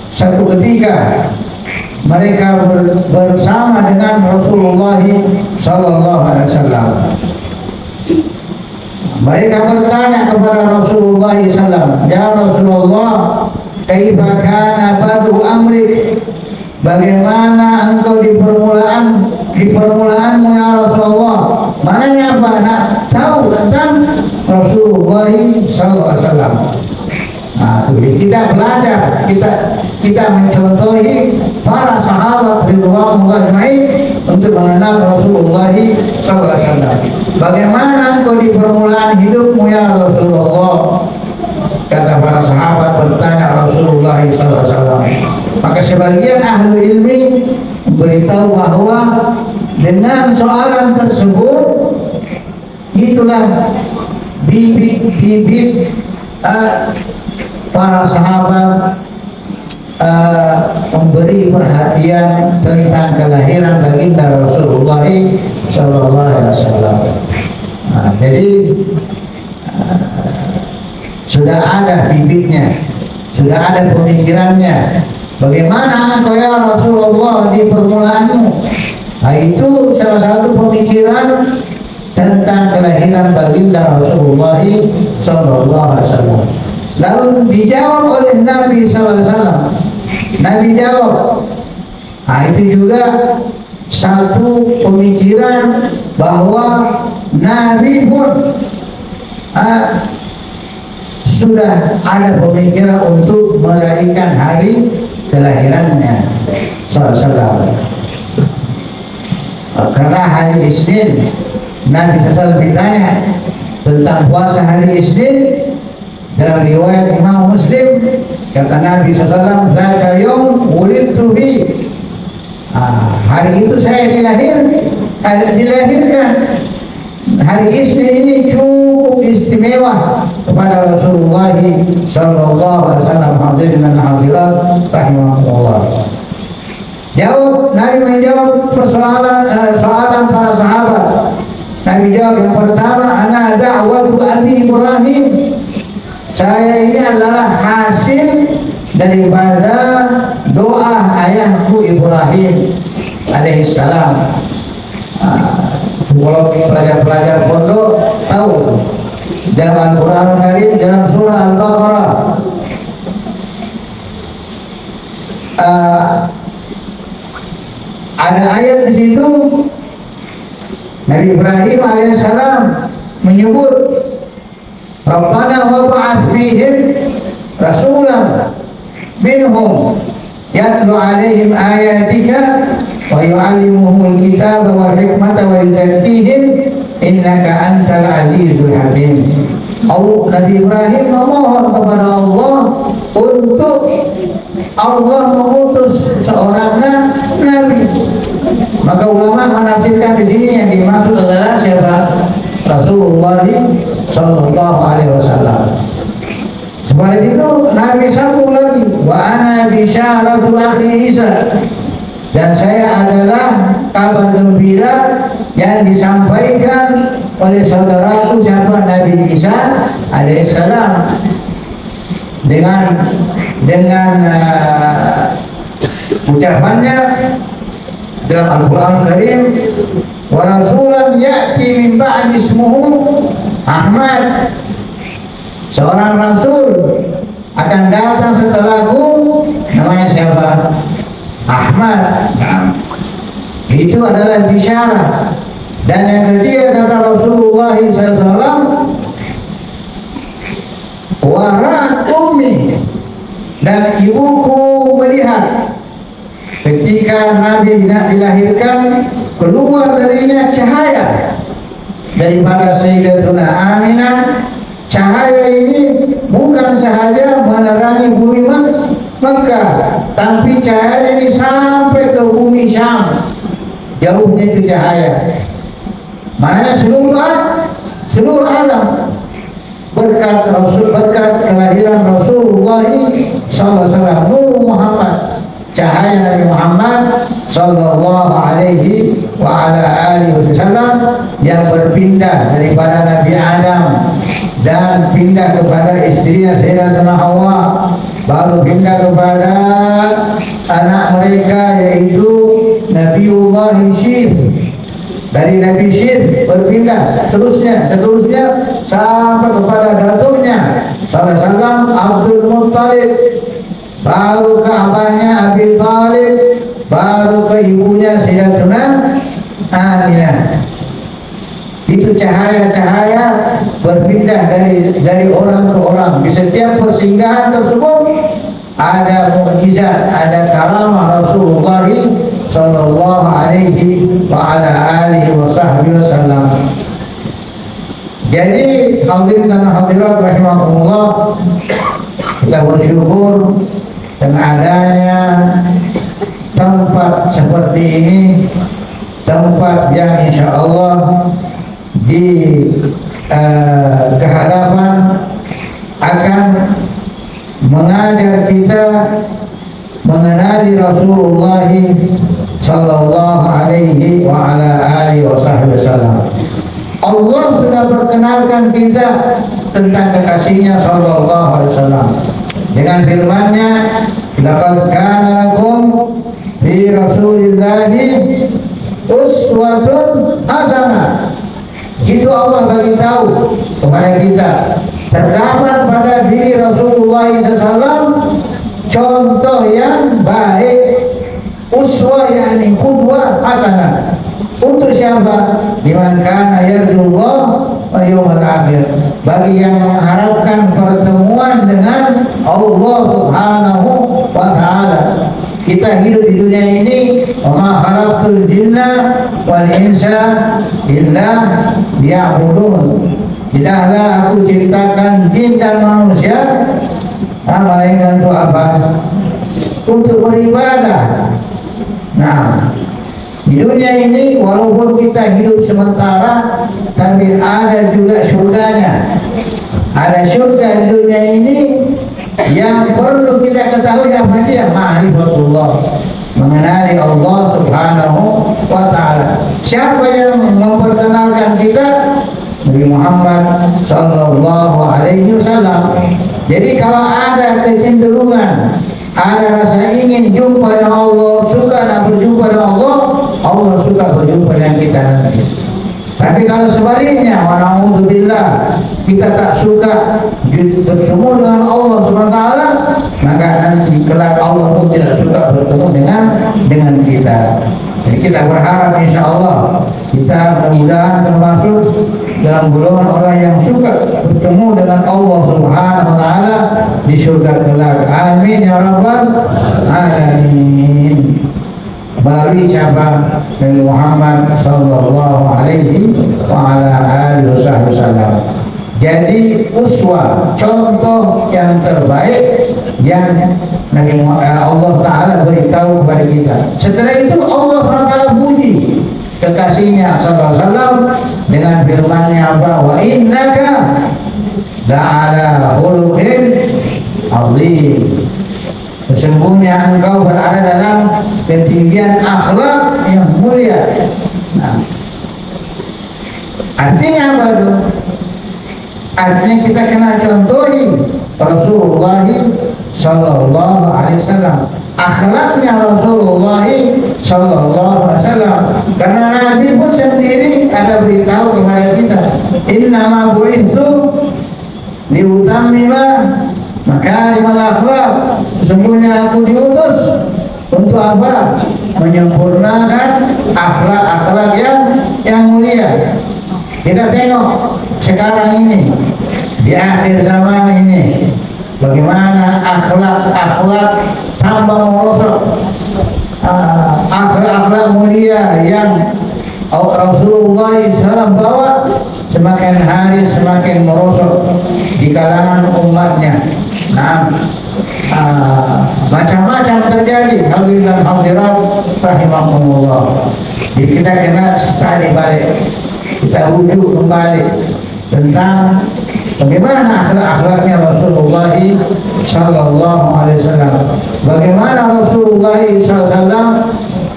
satu ketika mereka bersama dengan Rasulullah Sallallahu Alaihi Wasallam. Mereka bertanya kepada Rasulullah SAW, ya Rasulullah, kaifa kana badu amrik, bagaimana engkau di permulaanmu ya Rasulullah? Maknanya apa? Nak tahu tentang Rasulullah Sallallahu Alaihi Wasallam. Kita belajar, kita mencontohi para sahabat ridwanullah ajma'in untuk mengenal Rasulullah Sallallahu Alaihi Wasallam. Bagaimana engkau di permulaan hidupmu ya Rasulullah? Kata para sahabat bertanya Rasulullah SAW. Maka sebagian ahli ilmi beritahu bahwa dengan soalan tersebut itulah bibit para sahabat memberi perhatian tentang kelahiran baginda Rasulullah SAW. Jadi sudah ada bibitnya, sudah ada pemikirannya. Bagaimana engkau ya Rasulullah di permulaanmu? Itu salah satu pemikiran tentang kelahiran baginda Rasulullah Sallallahu Alaihi Wasallam. Lalu dijawab oleh Nabi Sallallahu Alaihi Wasallam. Nabi jawab, Nah, itu juga satu pemikiran bahwa Nabi pun sudah ada pemikiran untuk merayakan hari kelahirannya sallallahu. Karena hari Isnin Nabi SAW ditanya tentang puasa hari Isnin dalam riwayat Imam Muslim, kata Nabi SAW, "Zaka yaum wulidtu bi." Hari itu saya dilahirkan. Hari Isnin ini cukup istimewa kepada Rasulullah sallallahu alaihi wasallam. Hadirin dan hadirat rahimahullah. Nabi menjawab soalan para sahabat. Nabi jawab, yang pertama, ana da'watu Abi Ibrahim. Saya ini adalah hasil daripada doa ayahku Ibrahim alaihissalam. Kalau pelajar-pelajar pondok tahu dalam Al-Quran Karim, dalam surah Al-Baqarah ada ayat di situ Nabi Ibrahim alaihissalam menyebut, Rabbana wab'ath fihim rasulan minhum yatlu alaihim ayatika wa yu'allimuhumul kitaba wal hikmata wa yuzakkihim innaka antal azizul hakim. Nabi Ibrahim memohon kepada Allah untuk Allah mengutus seorang nabi. Maka ulama menafsirkan di sini yang dimaksud adalah siapa? Rasulullah sallallahu alaihi wasallam. Setelah itu Nabi sambung lagi, wa ana bisyaratul akhi Isa, dan saya adalah kabar gembira yang disampaikan oleh saudaraku siapa? Nabi Isa alaihissalam, dengan ucapannya dalam Al-Quran Karim, wa rasulan ya'ti min ba'di ismuhu Ahmad, seorang rasul akan datang setelahku, namanya siapa? Ahmad. Nah, itu adalah bisyarah. Dan yang ketiga kata Rasulullah SAW, warat ummi, dan ibuku melihat ketika Nabi dilahirkan, keluar darinya cahaya daripada Sayyidatuna Aminah. Cahaya ini bukan sahaja menerangi bumi Makkah, tapi cahaya ini sampai ke bumi Syam. Jauhnya itu cahaya. Maknanya seluruh alam berkat kelahiran Rasulullah SAW, Nur Muhammad, cahaya Nabi Muhammad sallallahu alaihi wa ala alihi wasallam, yang berpindah daripada Nabi Adam dan pindah kepada istrinya Sayyidatuna Hawa, baru pindah kepada anak mereka yaitu Nabiullah Syith. Dari Nabi Syith berpindah seterusnya sampai kepada datuknya sallallahu alaihi wasallam Abdul Muttalib, baru ke abahnya Abi Thalib, baru ke ibunya Sayyidatuna Aminah. Itu cahaya-cahaya berpindah dari orang ke orang. Di setiap persinggahan tersebut ada mukjizat, ada karamah Rasulullah sallallahu alaihi wa ala alihi wa sahbihi wasallam. Jadi hadirin dan hadirat rahimakumullah, kita bersyukur dengan adanya tempat seperti ini, tempat yang insya Allah di kehadapan akan mengajar kita mengenali Rasulullah sallallahu alaihi wa ala alihi wasallam. Allah sudah perkenalkan kita tentang kekasihnya sallallahu alaihi wasallam dengan firman-Nya, laqad kana lakum fi Rasulillahi uswatun hasanah. Itu Allah bagi tahu kepada kita, terdapat pada diri Rasulullah SAW contoh yang baik, uswah yakni qudwah hasanah. Untuk siapa? Liman kana yarjullah wal yawmal akhir. Bagi yang mengharapkan pertemuan dengan Allah Subhanahu wa taala. Kita hidup di dunia ini, wa ma khalaqtul jinna wal insa illa liya'budun. Tidaklah aku ciptakan jin dan manusia melainkan untuk apa? Untuk beribadah. Nah, di dunia ini walaupun kita hidup sementara, tapi ada juga surganya. Ada surga di dunia ini yang perlu kita ketahui apa dia? Ma'rifatullah, mengenali Allah Subhanahu wa taala. Siapa yang memperkenalkan kita? Nabi Muhammad sallallahu alaihi wasallam. Jadi kalau ada kecenderungan, ada rasa ingin jumpa dengan Allah, suka nak berjumpa dengan Allah, Allah suka berjumpa dengan kita nanti. Tapi kalau sebaliknya, wa na'udzubillah, kita tak suka bertemu dengan Allah Subhanahu wa taala, maka nanti kelak Allah pun tidak suka bertemu dengan kita. Jadi kita berharap insyaallah kita mudah-mudahan termasuk dalam golongan orang yang suka bertemu dengan Allah Subhanahu wa taala di surga kelak. Amin ya rabbal alamin. Melalui siapa? Nabi Muhammad sallallahu alaihi wa ala alihi wasallam. Jadi uswah, contoh yang terbaik yang Nabi Allah Ta'ala beritahu kepada kita. Setelah itu Allah SWT puji kekasihnya sallallahu alaihi wasallam dengan firman-Nya apa? Wa innaka la'ala khuluqin azim. Sesungguhnya engkau berada dalam ketinggian akhlak yang mulia. Nah, artinya apa itu? Artinya kita kena contohi Rasulullah sallallahu alaihi wasallam, akhlaknya Rasulullah sallallahu alaihi wasallam. Karena Nabi pun sendiri ada beritahu kepada kita, innama bu'itsu liutammima makarimal akhlak. Sesungguhnya aku diutus untuk apa? Menyempurnakan akhlak-akhlak yang mulia. Kita tengok sekarang ini, di akhir zaman ini, bagaimana akhlak-akhlak tambah merosot, akhlak-akhlak mulia yang Rasulullah SAW bawa semakin hari semakin merosot di kalangan umatnya. Nah, macam-macam terjadi. Hadirin hadirat rahimakumullah. Jadi kita kena sekali balik, kita rujuk kembali tentang bagaimana akhlak-akhlaknya Rasulullah sallallahu alaihi wasallam. Bagaimana Rasulullah sallallahu alaihi wasallam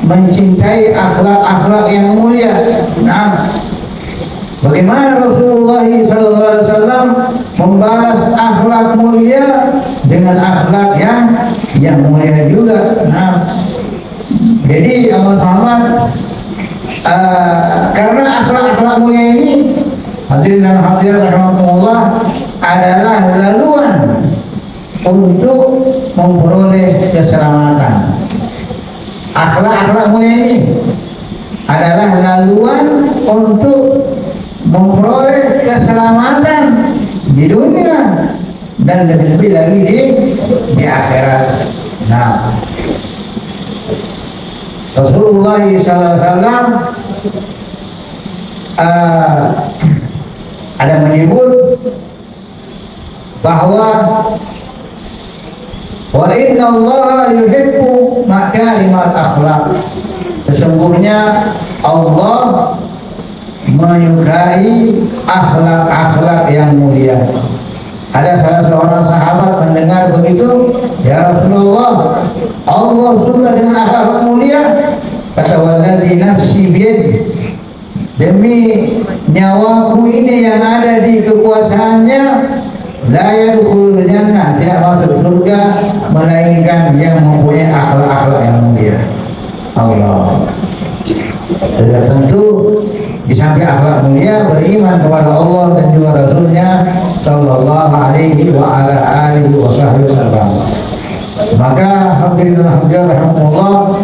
mencintai akhlak-akhlak yang mulia. Nah, bagaimana Rasulullah sallallahu alaihi wasallam membalas akhlak mulia dengan akhlak yang mulia juga. Nah, jadi Allah Muhammad karena akhlak-akhlak mulia ini, hadirin dan hadirat rahimakumullah, adalah laluan untuk memperoleh keselamatan. Akhlak-akhlak mulia ini adalah laluan untuk memperoleh keselamatan di dunia dan lebih-lebih lagi di akhirat. Nah, Rasulullah SAW ada menyebut bahwa wa inna Allah yuhibbu makarimal akhlak. Sesungguhnya Allah menyukai akhlak-akhlak yang mulia. Ada salah seorang sahabat mendengar begitu, ya Rasulullah, Allah suka dengan akhlak mulia. Kata wallazi nafsi biyadi, demi nyawaku ini yang ada di kekuasaannya, la yadkhulul jannah, tidak masuk surga melainkan yang mempunyai akhlak-akhlak yang mulia. Allah. Sudah tentu di samping akhlak mulia, beriman kepada Allah dan juga Rasulnya sallallahu alaihi wa ala alihi wasallam. Maka hadirin dan hadirat rahimakumullah,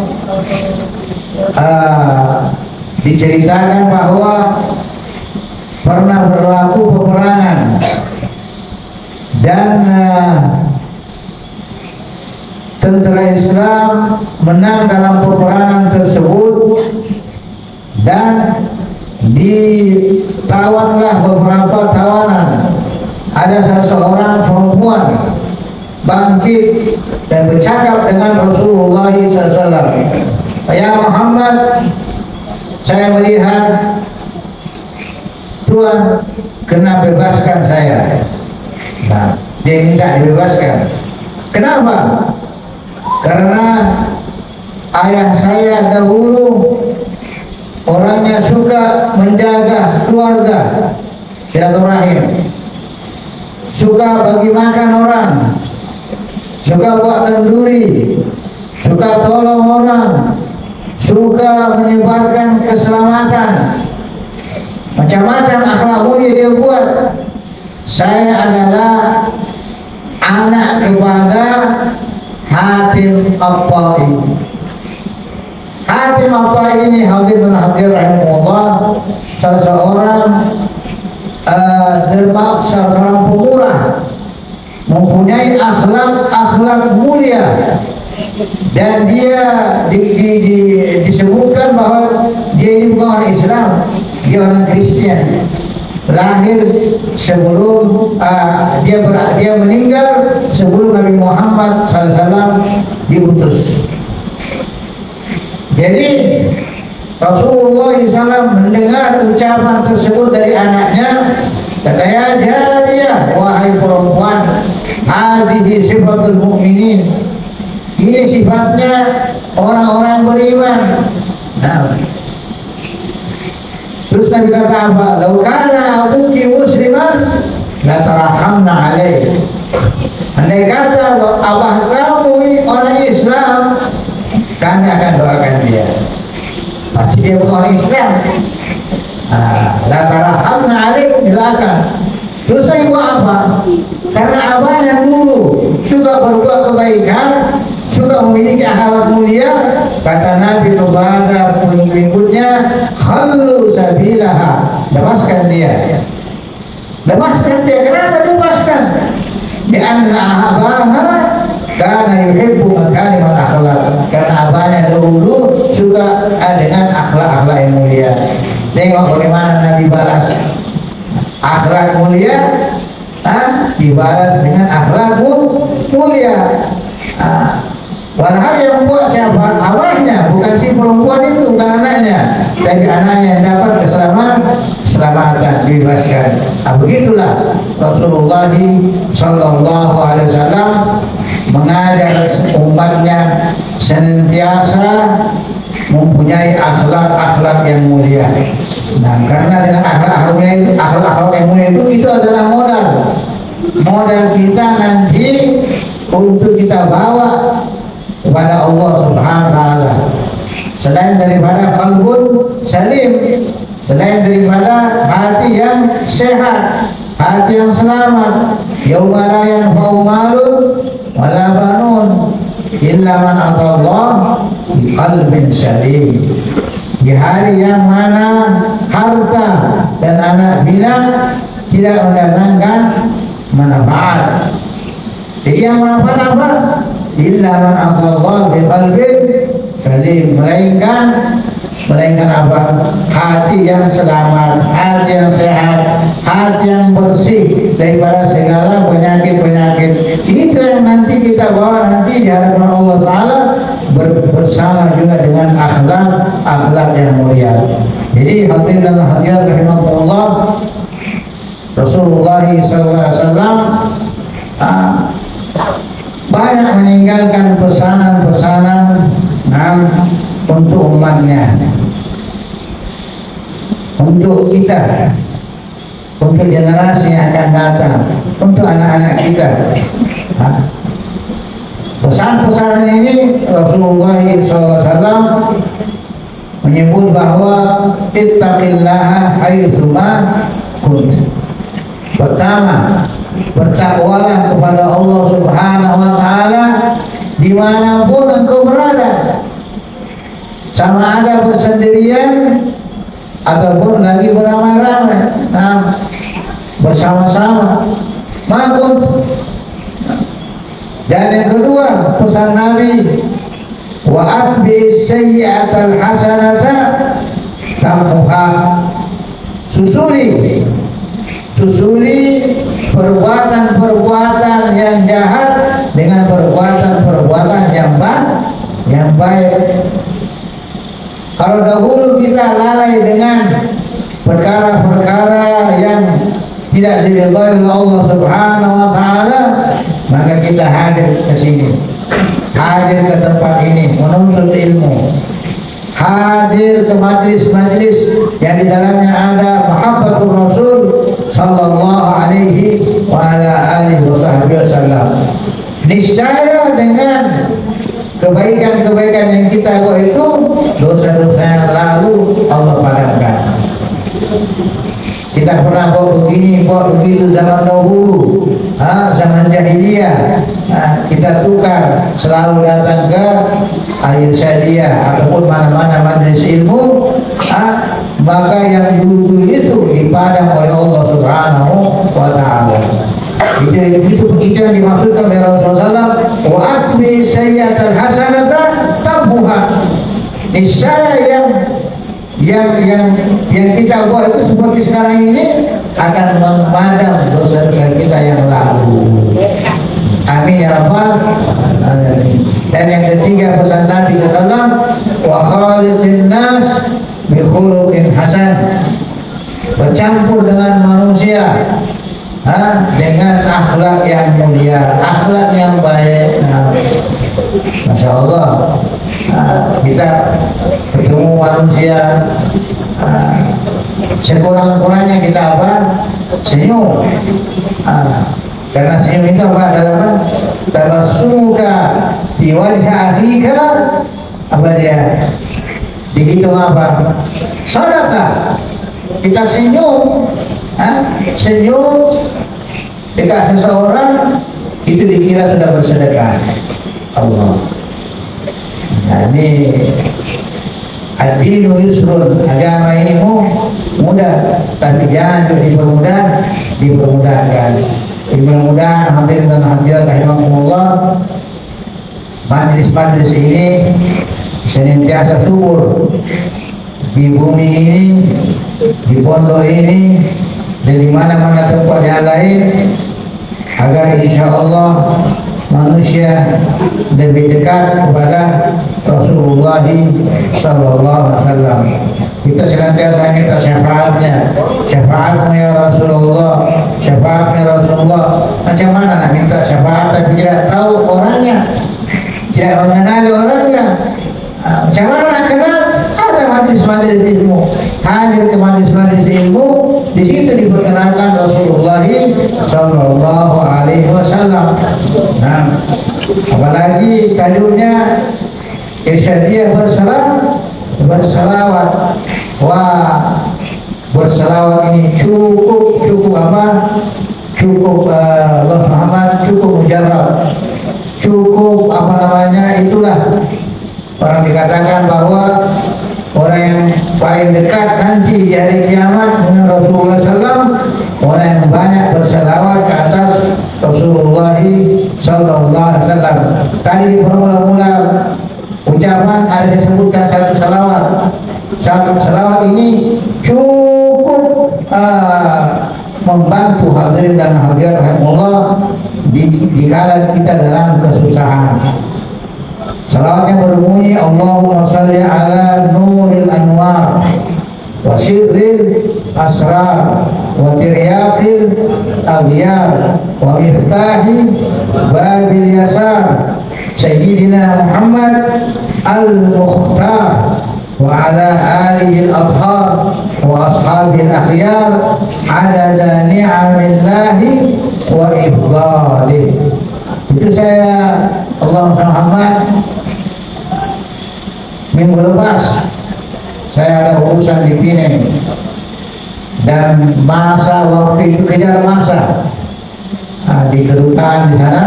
diceritakan bahwa pernah berlaku peperangan dan tentara Islam menang dalam peperangan tersebut dan ditawanlah beberapa tawanan. Ada salah seorang perempuan bangkit dan bercakap dengan Rasulullah SAW, "Ya Muhammad, saya melihat Tuhan kena bebaskan saya." Nah, dia minta dibebaskan. Kenapa? Karena ayah saya dahulu orangnya suka menjaga keluarga, silaturahim, suka bagi makan orang, suka buat kenduri, suka tolong orang, suka menyebarkan keselamatan, macam-macam akhlak mulia dia buat. Saya adalah anak kepada Hatim At-Tai. Hatim At-Tai ini hadir dan hadir rahimahullah, salah seorang seorang pemurah, mempunyai akhlak mulia, dan dia disebutkan bahwa dia ini bukan orang Islam, dia orang Kristen. Lahir sebelum dia meninggal sebelum Nabi Muhammad SAW diutus. Jadi Rasulullah SAW mendengar ucapan tersebut dari anaknya, kata, "Ya jariyah, wahai perempuan, hadhihi sifatul mu'minin." Ini sifatnya orang-orang beriman. Nah, terus Nabi kata apa? "Lau kana abuki musliman la tarahamna alaih." Andai kata abah kamu orang Islam, kami akan doakan dia. Pasti dia bukan orang Islam. La tarahamna alaih, doakan. Terus Nabi buat apa? Karena abahnya dulu suka berbuat kebaikan, suka memiliki akhlak mulia, kata Nabi kepada pengikutnya, "Khallu sabilaha." Lepaskan dia. Lepaskan dia. Kenapa lepaskan? Karena abaha karena yuhibbu makarimal akhlak. Karena abahnya dahulu suka dengan akhlak-akhlak yang mulia. Tengok bagaimana Nabi balas akhlak mulia, dibalas dengan akhlak mulia. Walhal yang membuat siapa? Abahnya, bukan si perempuan itu, bukan anaknya, tapi anaknya yang dapat keselamatan, dibebaskan. Begitulah Rasulullah Sallallahu Alaihi Wasallam mengajar umatnya senantiasa mempunyai akhlak-akhlak yang mulia. Nah, karena dengan akhlak-akhlak yang mulia itu adalah modal kita nanti untuk kita bawa kepada Allah Subhanahu wa taala. Selain daripada qalbun salim, selain daripada hati yang sehat, hati yang selamat, yauma la yanfa'u malun wala banun illa man atallah biqalbin salim. Di hari yang mana harta dan anak bina tidak mendatangkan manfaat. Jadi yang manfaat apa? Illa man atallah biqalbin salim, melainkan apa? Hati yang selamat, hati yang sehat, hati yang bersih daripada segala penyakit-penyakit. Itu yang nanti kita bawa nanti di hadapan Allah Ta'ala bersama juga dengan akhlak yang mulia. Jadi hadirin dan hadirat rahimahullah, Rasulullah SAW banyak meninggalkan pesanan-pesanan untuk umatnya, untuk kita, untuk generasi yang akan datang, untuk anak-anak kita. Pesan-pesan ini Rasulullah SAW menyebut bahwa ittaqillaha haitsuma kunt. Pertama, bertakwalah kepada Allah Subhanahu wa taala dimanapun engkau berada. sama ada bersendirian ataupun lagi beramai-ramai, nah, bersama-sama. Makun. Dan yang kedua pesan Nabi, wa atbi sayyi'atal hasanata tamhuha. Susuli perbuatan-perbuatan yang jahat dengan perbuatan-perbuatan yang baik. Kalau dahulu kita lalai dengan perkara-perkara yang tidak diridhai oleh Allah Subhanahu wa taala, maka kita hadir ke sini, hadir ke tempat ini menuntut ilmu, hadir ke majlis-majlis yang di dalamnya ada mahabbatur Rasul sallallahu alaihi wa ala alihi wasallam. Niscaya dengan kebaikan-kebaikan yang kita buat itu, dosa-dosa yang lalu Allah padamkan. Kita pernah buat begini, buat begitu zaman dahulu, zaman jahiliyah. Kita tukar, selalu datang ke air syariah ataupun mana-mana majelis ilmu, maka yang dulu-dulu itu dipadam oleh Allah Subhanahu wa taala. Itu yang dimaksudkan oleh Rasulullah SAW, wa atbi sayyi'atal hasanata tamhuha. Niscaya yang kita buat itu seperti sekarang ini akan memadam dosa-dosa kita yang lalu. Amin ya rabbal alamin. Dan yang ketiga pesan Nabi SAW, wa khaliqin nas bi khuluqin hasan. Bercampur dengan manusia dengan akhlak yang mulia, akhlak yang baik. Masya Allah, kita ketemu manusia, sekurang-kurangnya kita apa? Senyum. Karena senyum itu apa? Adalah tabassumuka fi wajhi akhika, apa dia? Dihitung apa? Sedekah. Kita senyum, senyum dekat seseorang itu dikira sudah bersedekah. Allah. Nah, ini ad-dinu yusrun, agama ini mudah, tapi jangan dipermudahkan. Mudah-mudahan hadirin dan hadirat rahimakumullah, majelis-majelis ini senantiasa subur di bumi ini, di pondok ini, dan di mana-mana tempat yang lain, agar insya Allah manusia lebih dekat kepada Rasulullah sallallahu alaihi wasallam. Kita senantiasa minta syafaatmu ya Rasulullah, syafaatnya Rasulullah. Macam mana nak minta syafaat tapi tidak tahu orangnya, tidak mengenali orangnya? Macam mana nak kenal? Ada majlis-majlis ilmu, hadir ke majlis-majlis ilmu, di situ diperkenalkan Rasulullah sallallahu alaihi wasallam. Nah, apalagi tajuknya irsyadiyah berselawat. Wah, berselawat ini cukup apa? Cukup Allah Muhammad, cukup mujarrab, cukup apa namanya, itulah orang dikatakan bahwa orang yang paling dekat nanti di hari kiamat dengan Rasulullah SAW, orang yang banyak berselawat ke atas Rasulullah sallallahu alaihi wasallam. Tadi di mula-mula ucapan ada disebutkan satu selawat. Satu selawat ini cukup membantu hadirin dan hadirat rahimahullah di kala kita dalam kesusahan. Salawatnya berbunyi, Allahumma salli ala nuril anwar wa sirril asrar wa tiryaqil aghyar wa iftahi babil yasar Sayyidina Muhammad al-Mukhtar wa ala alihi al-adhar wa ashabil akhyar adada ni'amillahi wa ifdalih. Itu saya Allah Muhammad minggu lepas saya ada urusan di Pineng dan masa waktu itu kejar masa di kedutaan di sana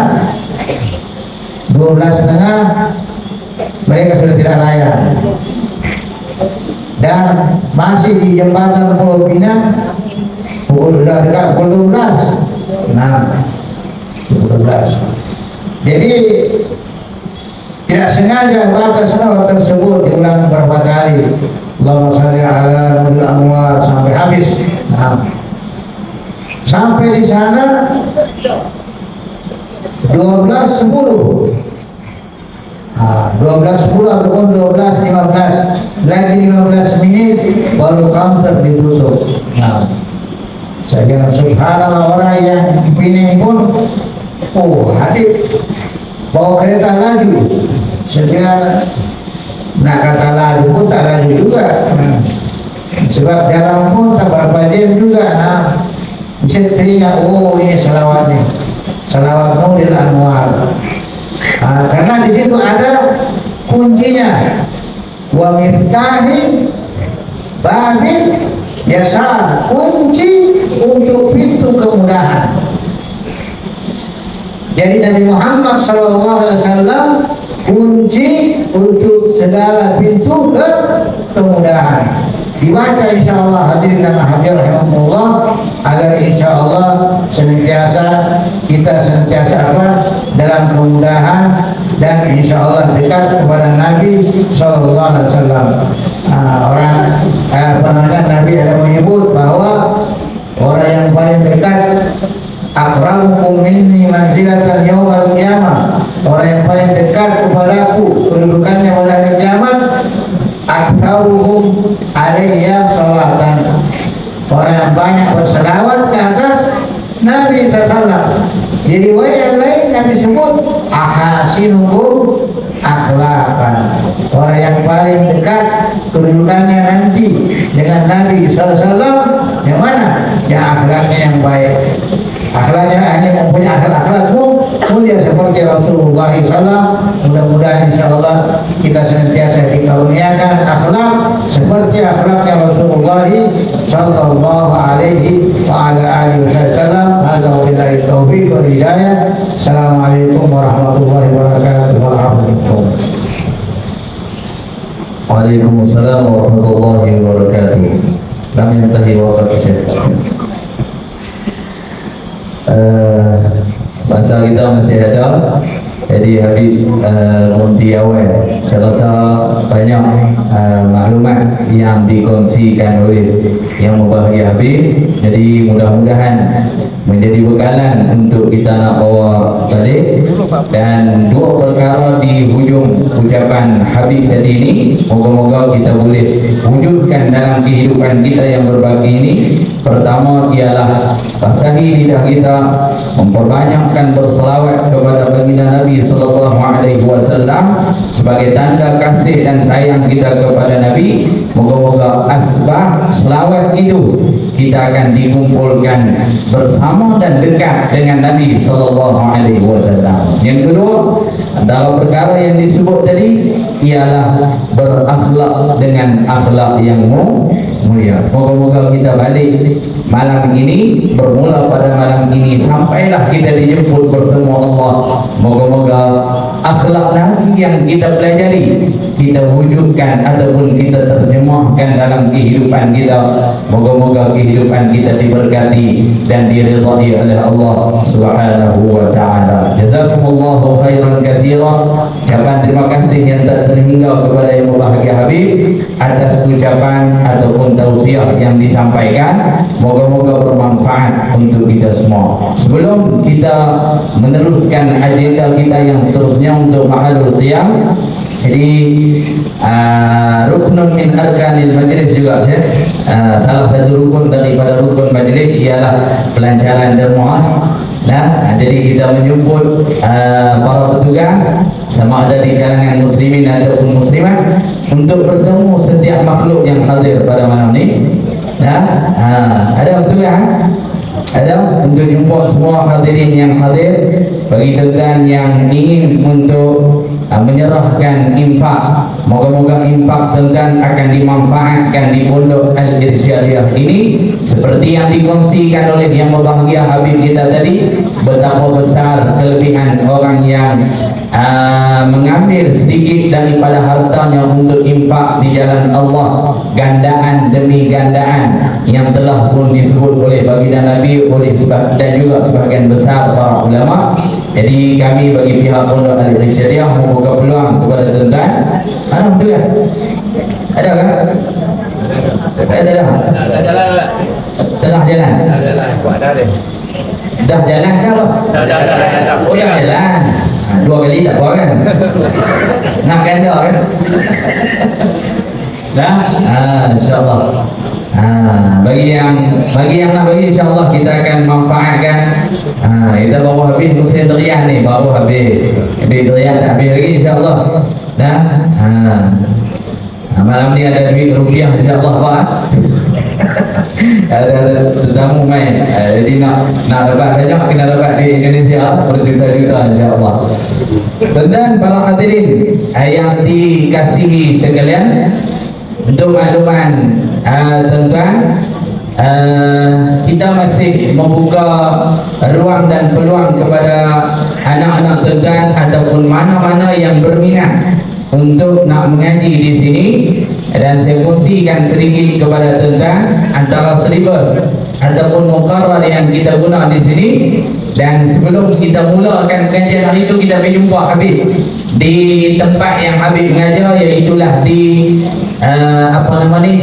12.30 mereka sudah tidak layak. dan masih di jembatan Pulau Pinang sudah dekat pukul 12. Nah, 12. Jadi tidak sengaja baca selawat tersebut diulang beberapa kali. Allahumma shalli ala nuril anwar sampai habis. Nah, sampai di sana 12.10. 12.10 ataupun 12.15, lagi 15 menit baru counter ditutup. Nah, saya kira subhanallah, orang yang Pining pun hadip bawa kereta laju. Saya kira nak kata laju pun tak laju juga. Nah, sebab jalan pun tak berapa jam juga. Nah, bisa teringat, oh ini salawatnya, salawat Nuril Anwar. Karena di situ ada kuncinya, wa miftahi babin yasar, kunci untuk pintu kemudahan. Jadi Nabi Muhammad SAW kunci untuk segala pintu kemudahan. Dibaca insyaallah hadirin dan hadirat rahimahullah, agar insyaallah kita senantiasa dalam kemudahan dan insyaallah dekat kepada Nabi sallallahu alaihi wasallam. Nabi ada menyebut bahwa orang yang paling dekat, aqrabukum minni manzilatan yaumal qiyamah, orang yang paling dekat kepadaku kedudukannya pada hari kiamat, aktsaruhum alayya salatan, orang yang banyak berselawat ke atas Nabi SAW. Di riwayat lain Nabi sebut ahasinukum akhlaqan, orang yang paling dekat kedudukannya nanti dengan Nabi SAW yang mana? Yang akhlaknya yang baik. Akhlaknya hanya mempunyai akhlak mulia seperti Rasulullah SAW. Mudah-mudahan insyaallah kita senantiasa dikaruniakan akhlak seperti akhlaknya Rasulullah sallallahu alaihi wa ala alihi wasallam. Hadza wabillahi taufiq wal hidayah. Assalamualaikum warahmatullahi wabarakatuh. Waalaikumsalam warahmatullahi wabarakatuh. Kami yantahi waqt Syekh. Masa kita masih ada, jadi Habib Muntiawan, saya rasa banyak maklumat yang dikongsikan oleh yang membahagia Habib. Jadi mudah-mudahan menjadi bekalan untuk kita nak bawa balik. Dan dua perkara di hujung ucapan Habib tadi ini, moga-moga kita boleh wujudkan dalam kehidupan kita yang berbagi ini. Pertama ialah basahi lidah kita, memperbanyakkan berselawat kepada baginda Nabi sallallahu alaihi wasallam sebagai tanda kasih dan sayang kita kepada Nabi. Moga-moga asbab selawat itu kita akan dikumpulkan bersama dan dekat dengan Nabi sallallahu alaihi wasallam. Yang kedua, dalam perkara yang disebut tadi ialah berakhlak dengan akhlak yang mulia. Moga-moga kita balik malam ini, bermula pada malam ini sampailah kita dijemput bertemu Allah. Moga-moga akhlak Nabi yang kita pelajari kita wujudkan ataupun kita terjemahkan dalam kehidupan kita. Moga-moga kehidupan kita diberkati dan diridhai oleh Allah Subhanahu wa taala. Jazakumullahu khairan katsiran. Ucapan terima kasih yang tak terhingga kepada yang berbahagia Habib atas ucapan ataupun tausiah yang disampaikan. Moga-moga bermanfaat untuk kita semua. Sebelum kita meneruskan agenda kita yang seterusnya untuk Mahalul Qiyam, jadi ruknun min arkanil majlis juga salah satu rukun daripada rukun majlis ialah pelancaran derma. Nah, jadi kita menjemput para petugas sama ada di kalangan muslimin ataupun muslimat untuk bertemu setiap makhluk yang hadir pada malam ini. Nah, ada petugas, ada untuk jumpa semua hadirin yang hadir. Bagi tuan yang ingin untuk menyerahkan infak. Moga-moga infak tuan-tuan akan dimanfaatkan di Pondok Al-Irsyadiyah ini seperti yang dikongsikan oleh yang berbahagia Habib kita tadi, betapa besar kelebihan orang yang mengambil sedikit daripada hartanya untuk infak di jalan Allah, gandaan demi gandaan yang telah pun disebut oleh baginda Nabi oleh dan juga sebahagian besar para ulama. Jadi kami bagi pihak Pondok Al-Irsyadiyah membuka peluang kepada tuan-tuan. Mana betul ya? Ada kan? Ada dah. Tengah jalan. Dah jalan ke apa? Oh dah jalan. Dua kali tak apa kan? Nak ganda kan? Dah? InsyaAllah. Bagi yang nak bagi, insyaAllah kita akan manfaatkan. Kita baru habis musim durian ni, baru habis durian, tak habis lagi insyaAllah. Dah? Malam ni ada duit rupiah insyaAllah Pak. Ada tetamu main, jadi nak dapat banyak, kena dapat di Indonesia berjuta-juta insyaAllah. Dan para hadirin yang dikasihi sekalian, untuk makluman tuan-tuan, kita masih membuka ruang dan peluang kepada anak-anak tuan-tuan ataupun mana-mana yang berminat untuk nak mengaji di sini, dan saya kongsikan sedikit kepada tuan-tuan antara silibus ataupun muqarrar yang kita guna di sini. Dan sebelum kita mulakan pengajian hari itu, kita pergi jumpa Habib di tempat yang Habib mengajar, iaitulah di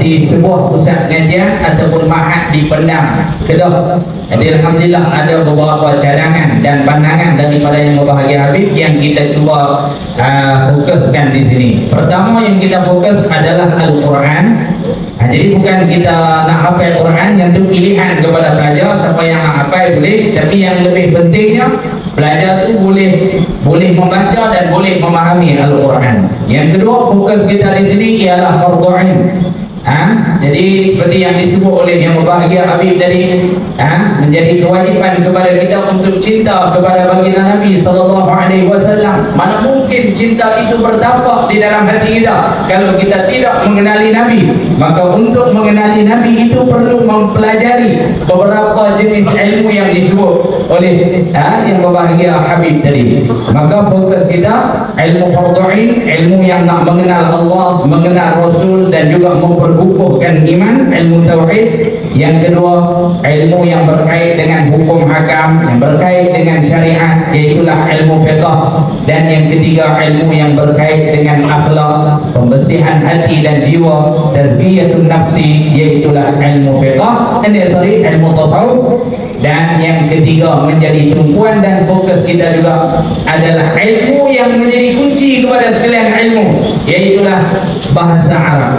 di sebuah pusat pengajian ataupun ma'had di Pendang, Kedah. Jadi alhamdulillah ada beberapa cadangan dan pandangan daripada yang berbahagia Habib yang kita cuba fokuskan di sini. Pertama yang kita fokus adalah Al-Quran. Jadi bukan kita nak hafal Quran, yang itu pilihan kepada pelajar, siapa yang nak hafal boleh, tapi yang lebih pentingnya pelajar tu boleh membaca dan boleh memahami Al-Quran. Yang kedua, fokus kita di sini ialah fardhu ain. Jadi seperti yang disebut oleh yang berbahagia Habib tadi, menjadi kewajipan kepada kita untuk cinta kepada baginda Nabi SAW. Mana mungkin cinta itu bertambah di dalam hati kita kalau kita tidak mengenali Nabi? Maka untuk mengenali Nabi itu perlu mempelajari beberapa jenis ilmu yang disebut oleh yang berbahagia Habib tadi. Maka fokus kita ilmu fardhu ain, ilmu yang nak mengenal Allah, mengenal Rasul, dan juga memperkukuhkan iman, ilmu tauhid. Yang kedua, ilmu yang berkait dengan hukum hakam, yang berkait dengan syariat, iaitulah ilmu fiqh. Dan yang ketiga, ilmu yang berkait dengan akhlak, pembersihan hati dan jiwa, tazkiyatun nafsi, iaitulah ilmu fiqh. Ilmu tasawuf. Dan yang ketiga, menjadi tumpuan dan fokus kita juga adalah ilmu yang menjadi kunci kepada sekalian ilmu, iaitulah bahasa Arab.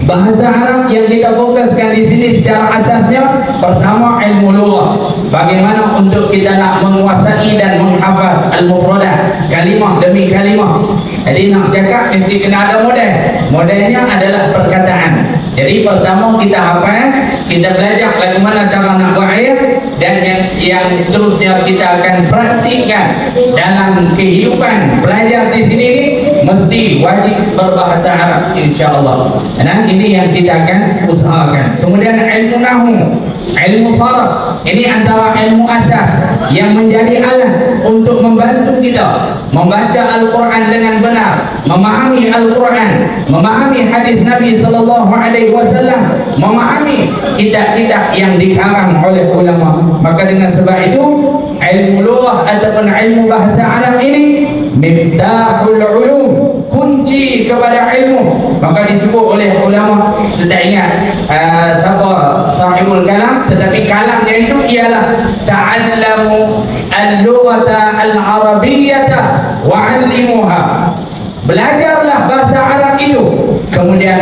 Bahasa Arab yang kita fokuskan di sini secara asasnya, pertama ilmu lughah. Bagaimana untuk kita nak menguasai dan menghafaz al-mufradat, kalimah demi kalimah. Jadi nak cakap mesti kena ada model. Modelnya adalah perkataan. Jadi pertama kita hafal, kita belajar bagaimana cara nak berair, dan yang seterusnya kita akan praktikkan dalam kehidupan pelajar di sini ni, mesti wajib berbahasa Arab insya-Allah. Nah, ini yang kita akan usahakan. Kemudian ilmu nahwu, ilmu saraf. Ini antara ilmu asas yang menjadi alat untuk membantu kita membaca Al-Quran dengan benar, memahami Al-Quran, memahami hadis Nabi SAW, memahami kitab-kitab yang dikarang oleh ulama. Maka dengan sebab itu, ilmu lughah ataupun ilmu bahasa Arab ini miftahul ulum, kunci kepada ilmu. Maka disebut oleh ulama, saya ingat siapa sahibul kalam, tetapi kalamnya itu ialah ta'allamu al-lughata al-arabiyyata wa'allimuha. Belajarlah bahasa Arab itu, kemudian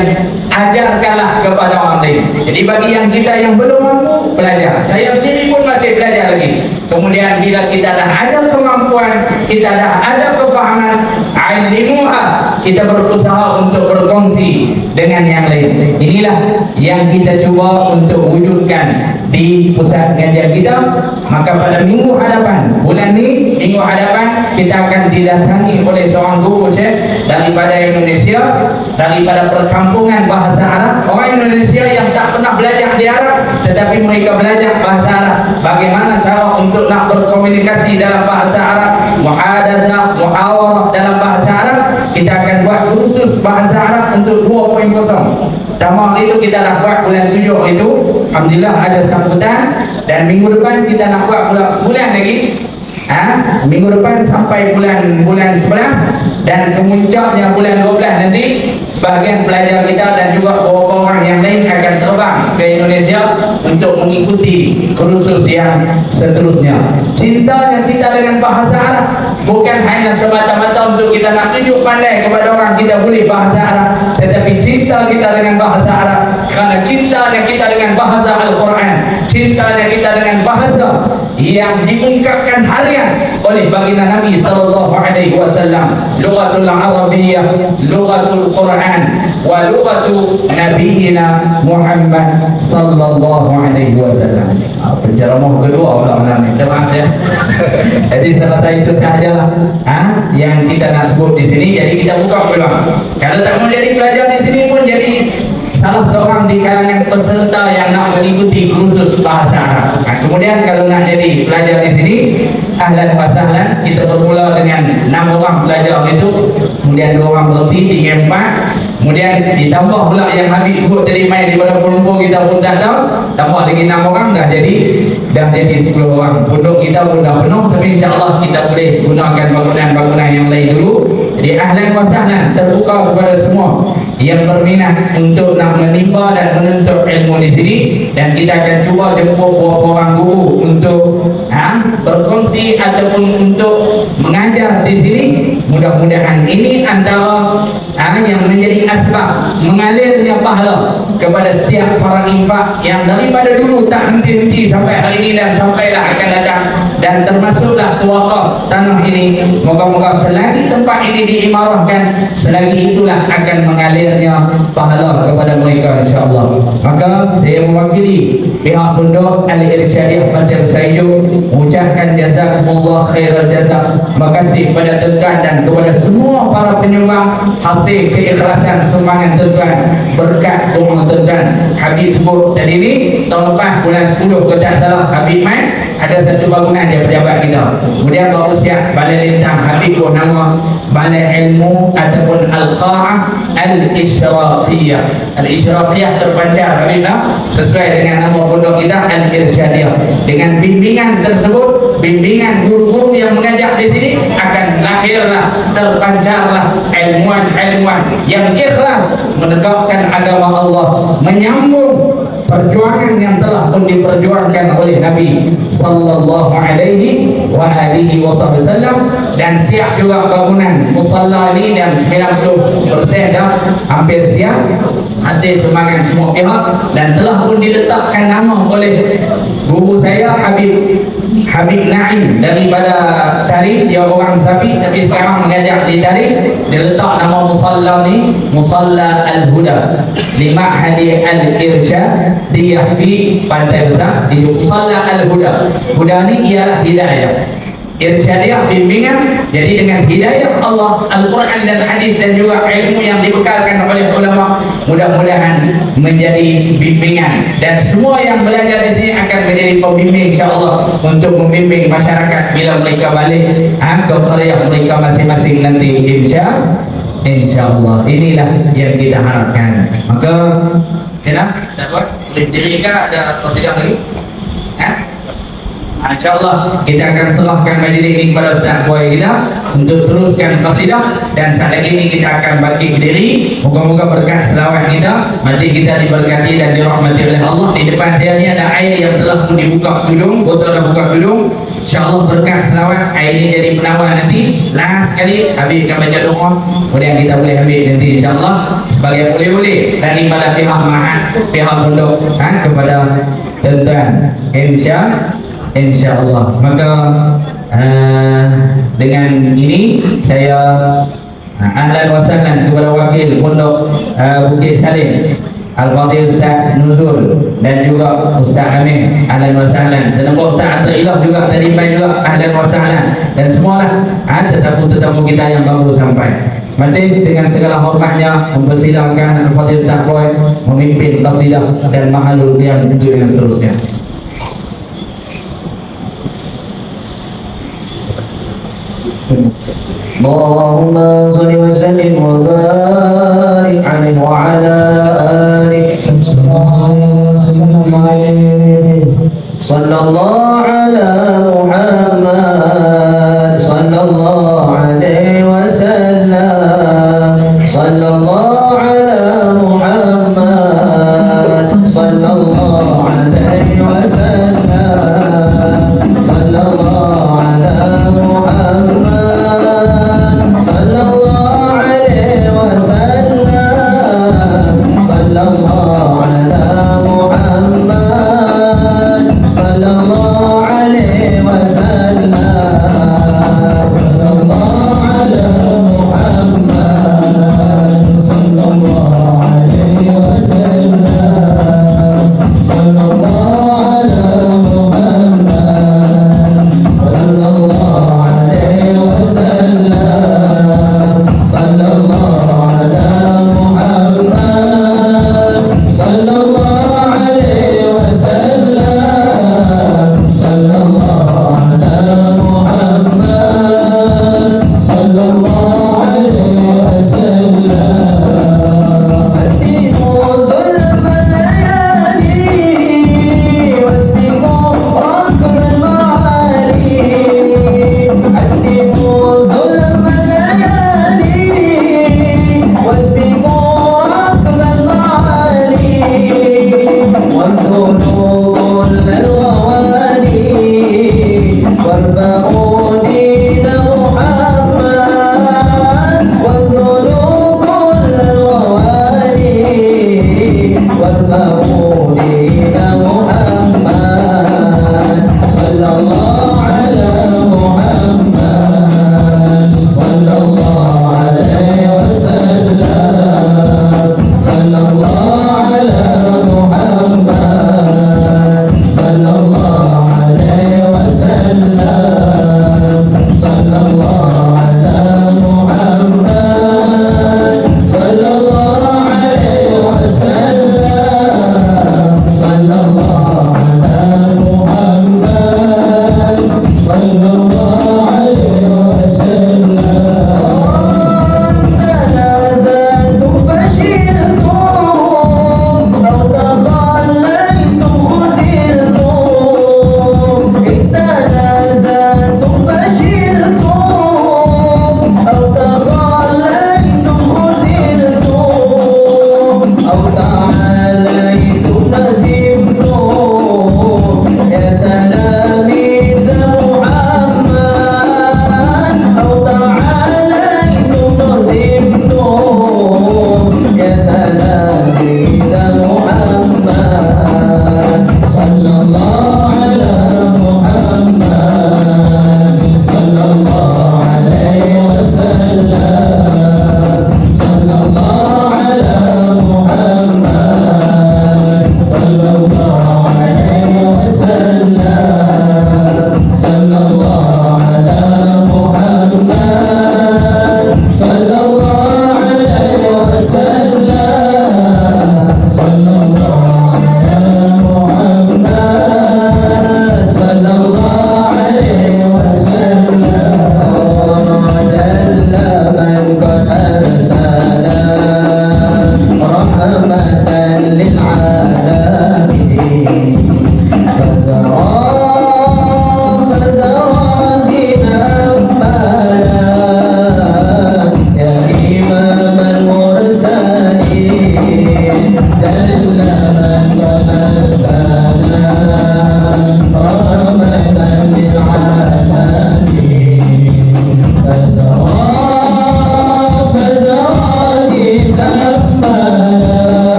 ajarkanlah kepada orang lain. Jadi bagi yang kita yang belum mampu, belajar. Saya sendiri pun masih belajar lagi. Kemudian bila kita dah ada kemampuan, kita dah ada kefahaman, alimuha, kita berusaha untuk berkongsi dengan yang lain. Inilah yang kita cuba untuk wujudkan di pusat pengajian kita. Maka pada minggu hadapan, bulan ini, minggu hadapan kita akan didatangi oleh seorang guru Syekh daripada Indonesia, daripada perkampungan bahasa Arab. Orang Indonesia yang tak pernah belajar di Arab, tetapi mereka belajar bahasa Arab. Bagaimana cara untuk nak berkomunikasi dalam bahasa Arab, muhadatsah, muhawarah dalam bahasa Arab. Kita akan buat kursus bahasa Arab untuk 2.0. Tamam itu kita nak buat bulan 7 itu. Alhamdulillah ada sambutan, dan minggu depan kita nak buat sebulan lagi. Minggu depan sampai bulan 11, dan kemuncaknya bulan 12 nanti sebahagian pelajar kita dan juga beberapa orang yang lain akan terbang ke Indonesia untuk mengikuti kursus yang seterusnya. Cintanya kita dengan bahasa Arab bukan hanya semata-mata untuk kita nak tunjuk pandai kepada orang kita boleh bahasa Arab, tetapi cinta kita dengan bahasa Arab karena cintanya kita dengan bahasa Al-Quran, cintanya kita dengan bahasa yang diungkapkan harian oleh baginda Nabi sallallahu alaihi wasallam. Lughatul Arabiyyah, lughatul Quran, wa lughatu nabiyina Muhammad sallallahu alaihi wasallam. Penceramah kedua pula malam ni. Terima kasih. Jadi selesai itu sahajalah yang kita nak sebut di sini. Jadi kita buka peluang. Kalau tak mau jadi pelajar di sini pun jadi salah seorang di kalangan peserta yang nak mengikuti kursus bahasa Arab. Kemudian kalau nak jadi pelajar di sini, ahlan wa sahlan. Kita bermula dengan 6 orang pelajar itu, kemudian 2 orang berhenti, 3, 4, kemudian ditambah pula yang Habib sebut tadi mai daripada Kuala kita pun tak tahu, tambah lagi 6 orang dah jadi 10 orang. Pondok kita pun dah penuh, tapi insya-Allah kita boleh gunakan bangunan-bangunan yang lain dulu. Jadi ahlan wa sahlan, terbuka kepada semua yang berminat untuk nak menimba dan menuntut ilmu di sini, dan kita akan cuba jemput beberapa orang guru untuk berkongsi ataupun untuk mengajar di sini. Mudah-mudahan ini antara yang menjadi asbab mengalirnya pahala kepada setiap para infak yang daripada dulu tak henti-henti sampai hari ini dan sampailah akan datang, dan termasuklah wakaf tanah ini. Moga-moga selagi tempat ini diimarahkan, selagi itulah akan mengalirnya pahala kepada mereka insya-Allah. Maka saya mewakili pihak Pondok Al-Irsyadiyah Pantai Besaijo mengucapkan jazakumullah khairal jazak. Terima kasih kepada tuan dan kepada semua para penyumbang hasil keikhlasan sumbangan tuan, berkat doa tuan. Habib sebut tadi ni tahun lepas bulan 10 kalau tak salah, Habib main ada satu bangunan dia pejabat kita. Kemudian baru siap balai lintang, Habib pun nama balai ilmu ataupun Al-Qa'ah Al-Isyraqiyah. Al-Isyraqiyah terpancar Habib sesuai dengan nama pondok kita Al-Irsyadiyah. Dengan bimbingan tersebut, bimbingan guru-guru yang mengajar di sini, akan lahirlah, terpancarlah ilmuwan-ilmuwan yang ikhlas menegakkan agama Allah, menyambung perjuangan yang telah pun diperjuangkan oleh Nabi sallallahu alaihi wa alihi wasallam, dan siap juga bangunan musalla ini, dan 90% dah hampir siap hasil sumbangan semua pihak, dan telah pun diletakkan nama oleh guru saya Habib Naim daripada Tarif. Dia orang Sapi tapi sekarang mengajar di Tarif. Dia letak nama musalla ni Musalla Al-Huda li Ma'hadi Al-Irsyadiyah fi Pantai Besar di Musalla Al-Huda. Huda ni ialah hidayah, Irsyadiyah bimbingan. Jadi dengan hidayah Allah, Al-Quran dan hadis dan juga ilmu yang dibekalkan oleh ulama, mudah-mudahan menjadi bimbingan, dan semua yang belajar di sini akan menjadi pembimbing insya-Allah untuk membimbing masyarakat bila mereka balik ke qaryah mereka masing-masing nanti insya-Allah. Inilah yang kita harapkan. Maka kita buat diri kita ada persidangan lagi. InsyaAllah kita akan serahkan majlis ini kepada Ustaz Boy kita untuk teruskan qasidah, dan saat lagi ini kita akan bangkit berdiri. Moga-moga berkat selawat kita, majlis kita diberkati dan dirahmati oleh Allah. Di depan saya ni ada air yang telah pun dibuka tudung, botol dah buka tudung. InsyaAllah berkat selawat air ini jadi penawar nanti. Last sekali Habib akan baca doa, kemudian kita boleh ambil nanti insyaAllah sebagai oleh-oleh daripada pihak Ma'had, pihak pondok kepada tuan-tuan insya-Allah. Maka dengan ini saya Ahlan wa sahlan kepada wakil Pondok Bukit Salim Al-Fadhil Ustaz Nuzul dan juga Ustaz Amin. Ahlan wa sahlan. Senapa Ustaz Atailah juga tadi main juga. Ahlan wa sahlan. Dan semualah tetamu-tetamu kita yang baru sampai. Majlis dengan segala hormatnya mempersilahkan Al-Fadhil Ustaz Boy memimpin qasidah dan mahalul qiyam untuk yang seterusnya. Allahumma salli wa sallim wa barik alaihi wa ala alihi sallallahu ala Muhammad sallallahu alaihi wasallam sallallahu ala Muhammad sallallahu alaihi wasallam sallallahu ala Muhammad sallallahu alaihi wasallam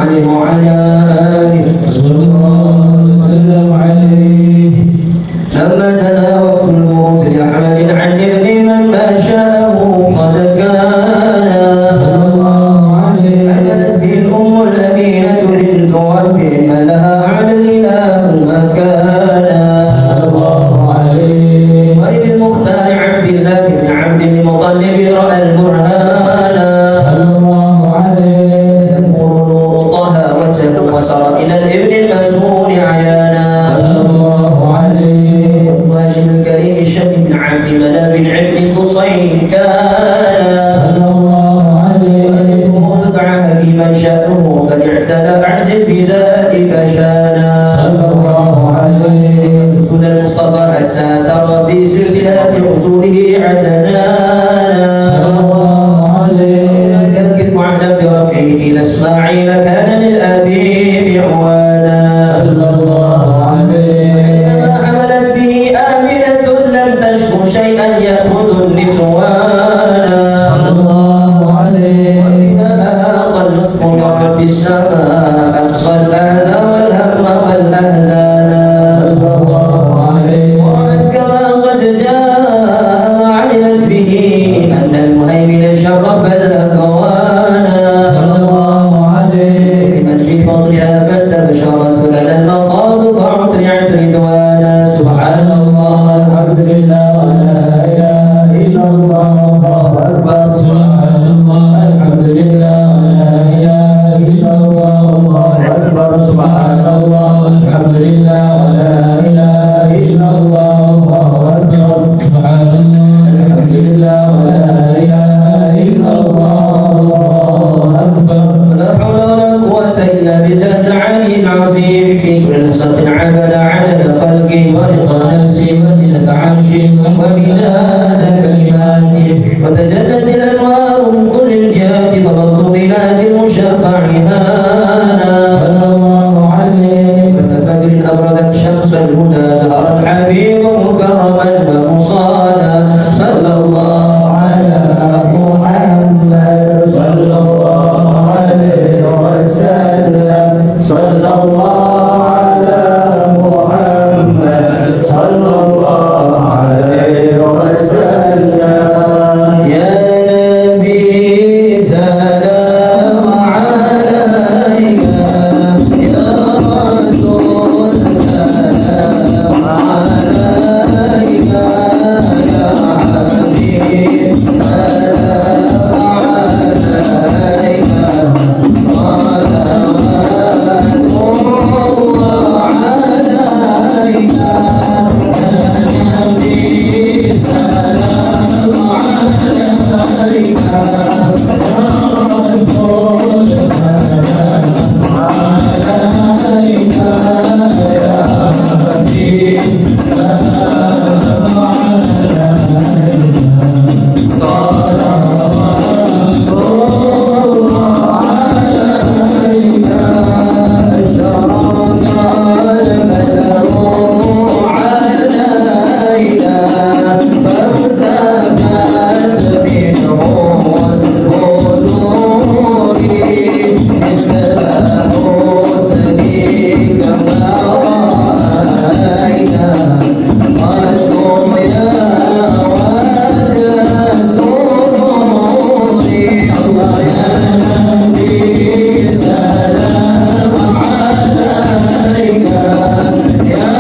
عليه وعلى آله صلى الله وسلم عليه. لما تناوى كل مرسل حمل عن إذن من ما شاءه قد كان صلى الله عليه. أمنت به الأم الأمينة بنت وهب من لها على الإله مكانا صلى الله عليه. ولد المختار عبد الله بن عبد المطلب رأى البرهان صلى الله عليه. ينور نور طه وجهه وسر إلى الابن المسؤول عيانا صلى الله عليه. هاشم الكريم الشم بن عبد مناف عبد قصي كان صلى الله عليه. دعا حكيما شأنه قد اعتلى أعزز بذلك شانا صلى الله عليه. رسول المصطفى حتى ترى في سلسلة أصوله عدنانا صلى الله عليه. يكف عن برفعه إلى إسماعيل كان للأبي بعوانا صلى الله عليه. ما حملت به آمنة لم تشكو شيئا يأخذ النسوانا صلى الله عليه. وبها أهاق اللطف من رب السماء أقصى الأذى والهم والأحزان صلى الله عليه. ورأت كما قد جاء ما علمت به أن المهيمن شرف الأكوان صلى الله عليه. لمن في بطنها فاستبشرت لنا المخاض فأطلعت رضوانا سبحان الله الحمد لله لا إله إلا الله الله أكبر. سبحان الله الحمد لله لا إله إلا الله الله أكبر. سبحان الله الحمد لله لا إله إلا الله الله أكبر. سبحان الله الحمد لله لا إله إلا الله الله أكبر. لا حول ولا قوة إلا بالله العلي العظيم في كل نصرة عدد عدد خلقه ورضا نفسه وزنة عرشه ومداد كلماته وتجدد الأنوار من كل الجهات فضلت بلاد المشفع هانا صلى الله عليه. كفجر أبرد شمس الهدى ظهر الحبيب مكرما ومصانا صلى الله على محمد صلى الله عليه وسلم. صلى الله على محمد صلى الله عليه وسلم. يا نبي سلام عليك يا رسول سلام عليك يا حبيب سلام عليك صلوات الله عليك يا نبي سلام عليك يا رسول سلام عليك يا حبيب سلام عليك صلوات الله عليك أشرق البدر علينا فارتفعت منه البدور السلام سليك ما رأينا قلبهم يا ولد سروري الله يا نبي سلام عليك يا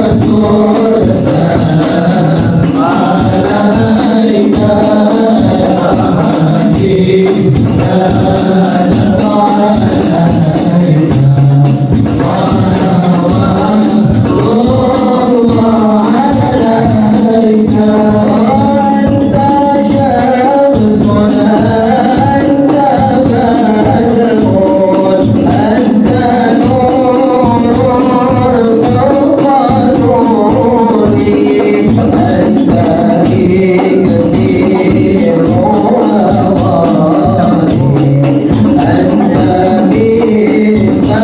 رسول سلام عليك يا حبيب سلام عليك صلوات الله عليك أنت شمس أنت بدر أنت نور فوق نوري أنت في كثير وغالي أنت بإسلام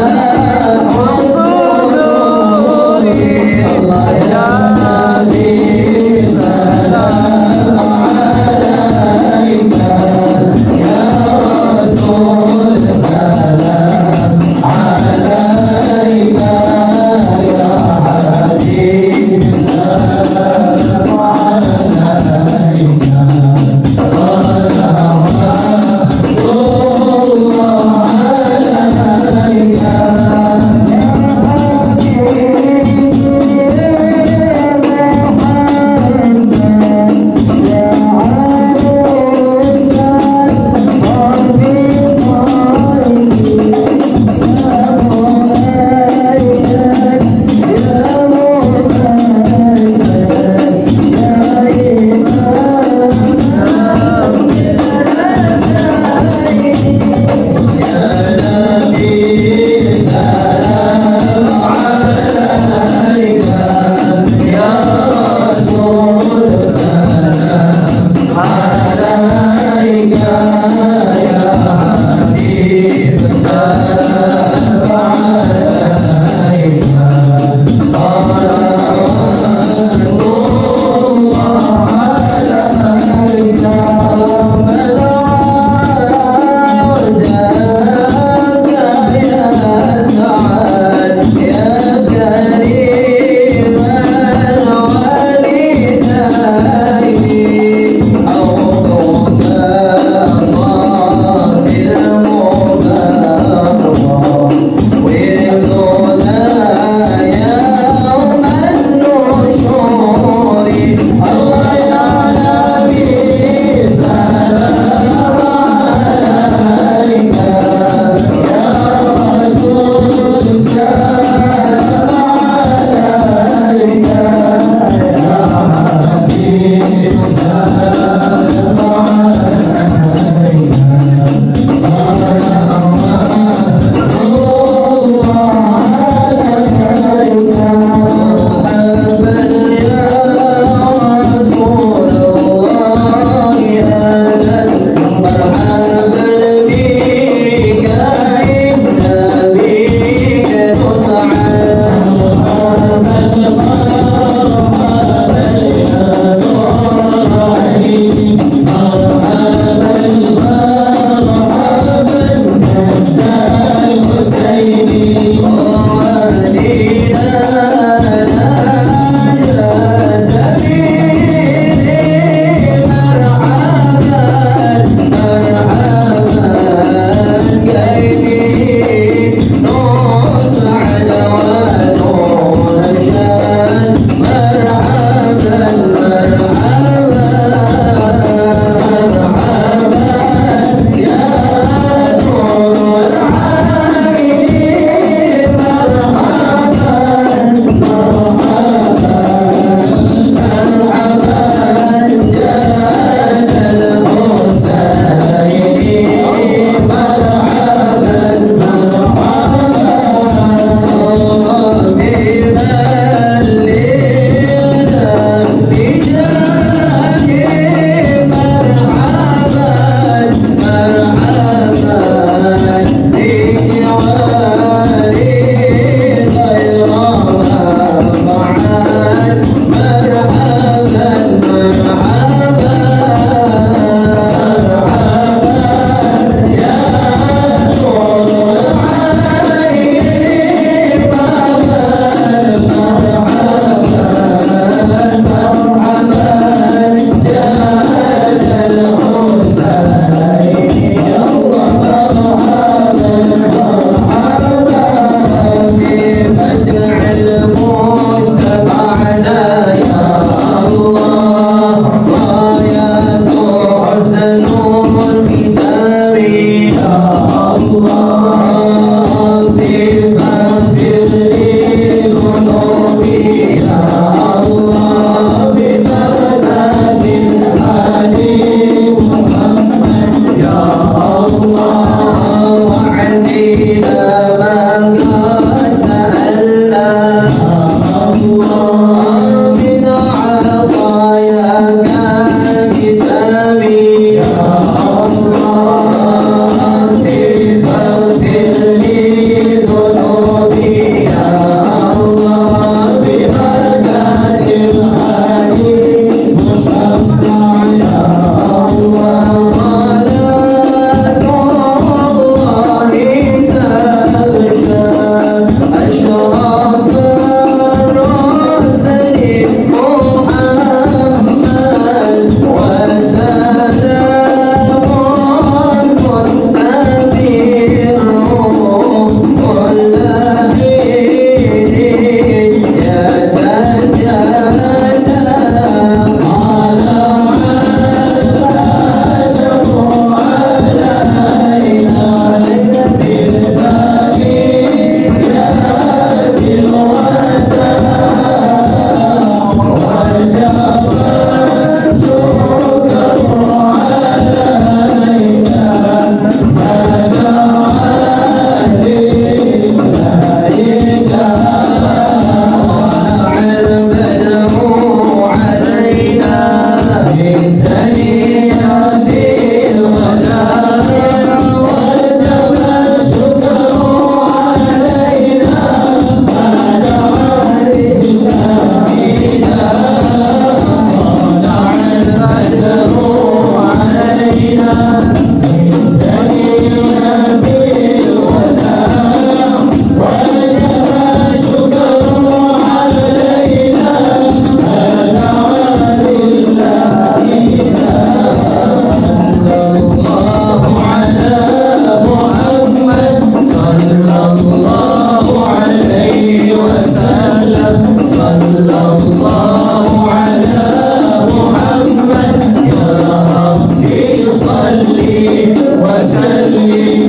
وسلم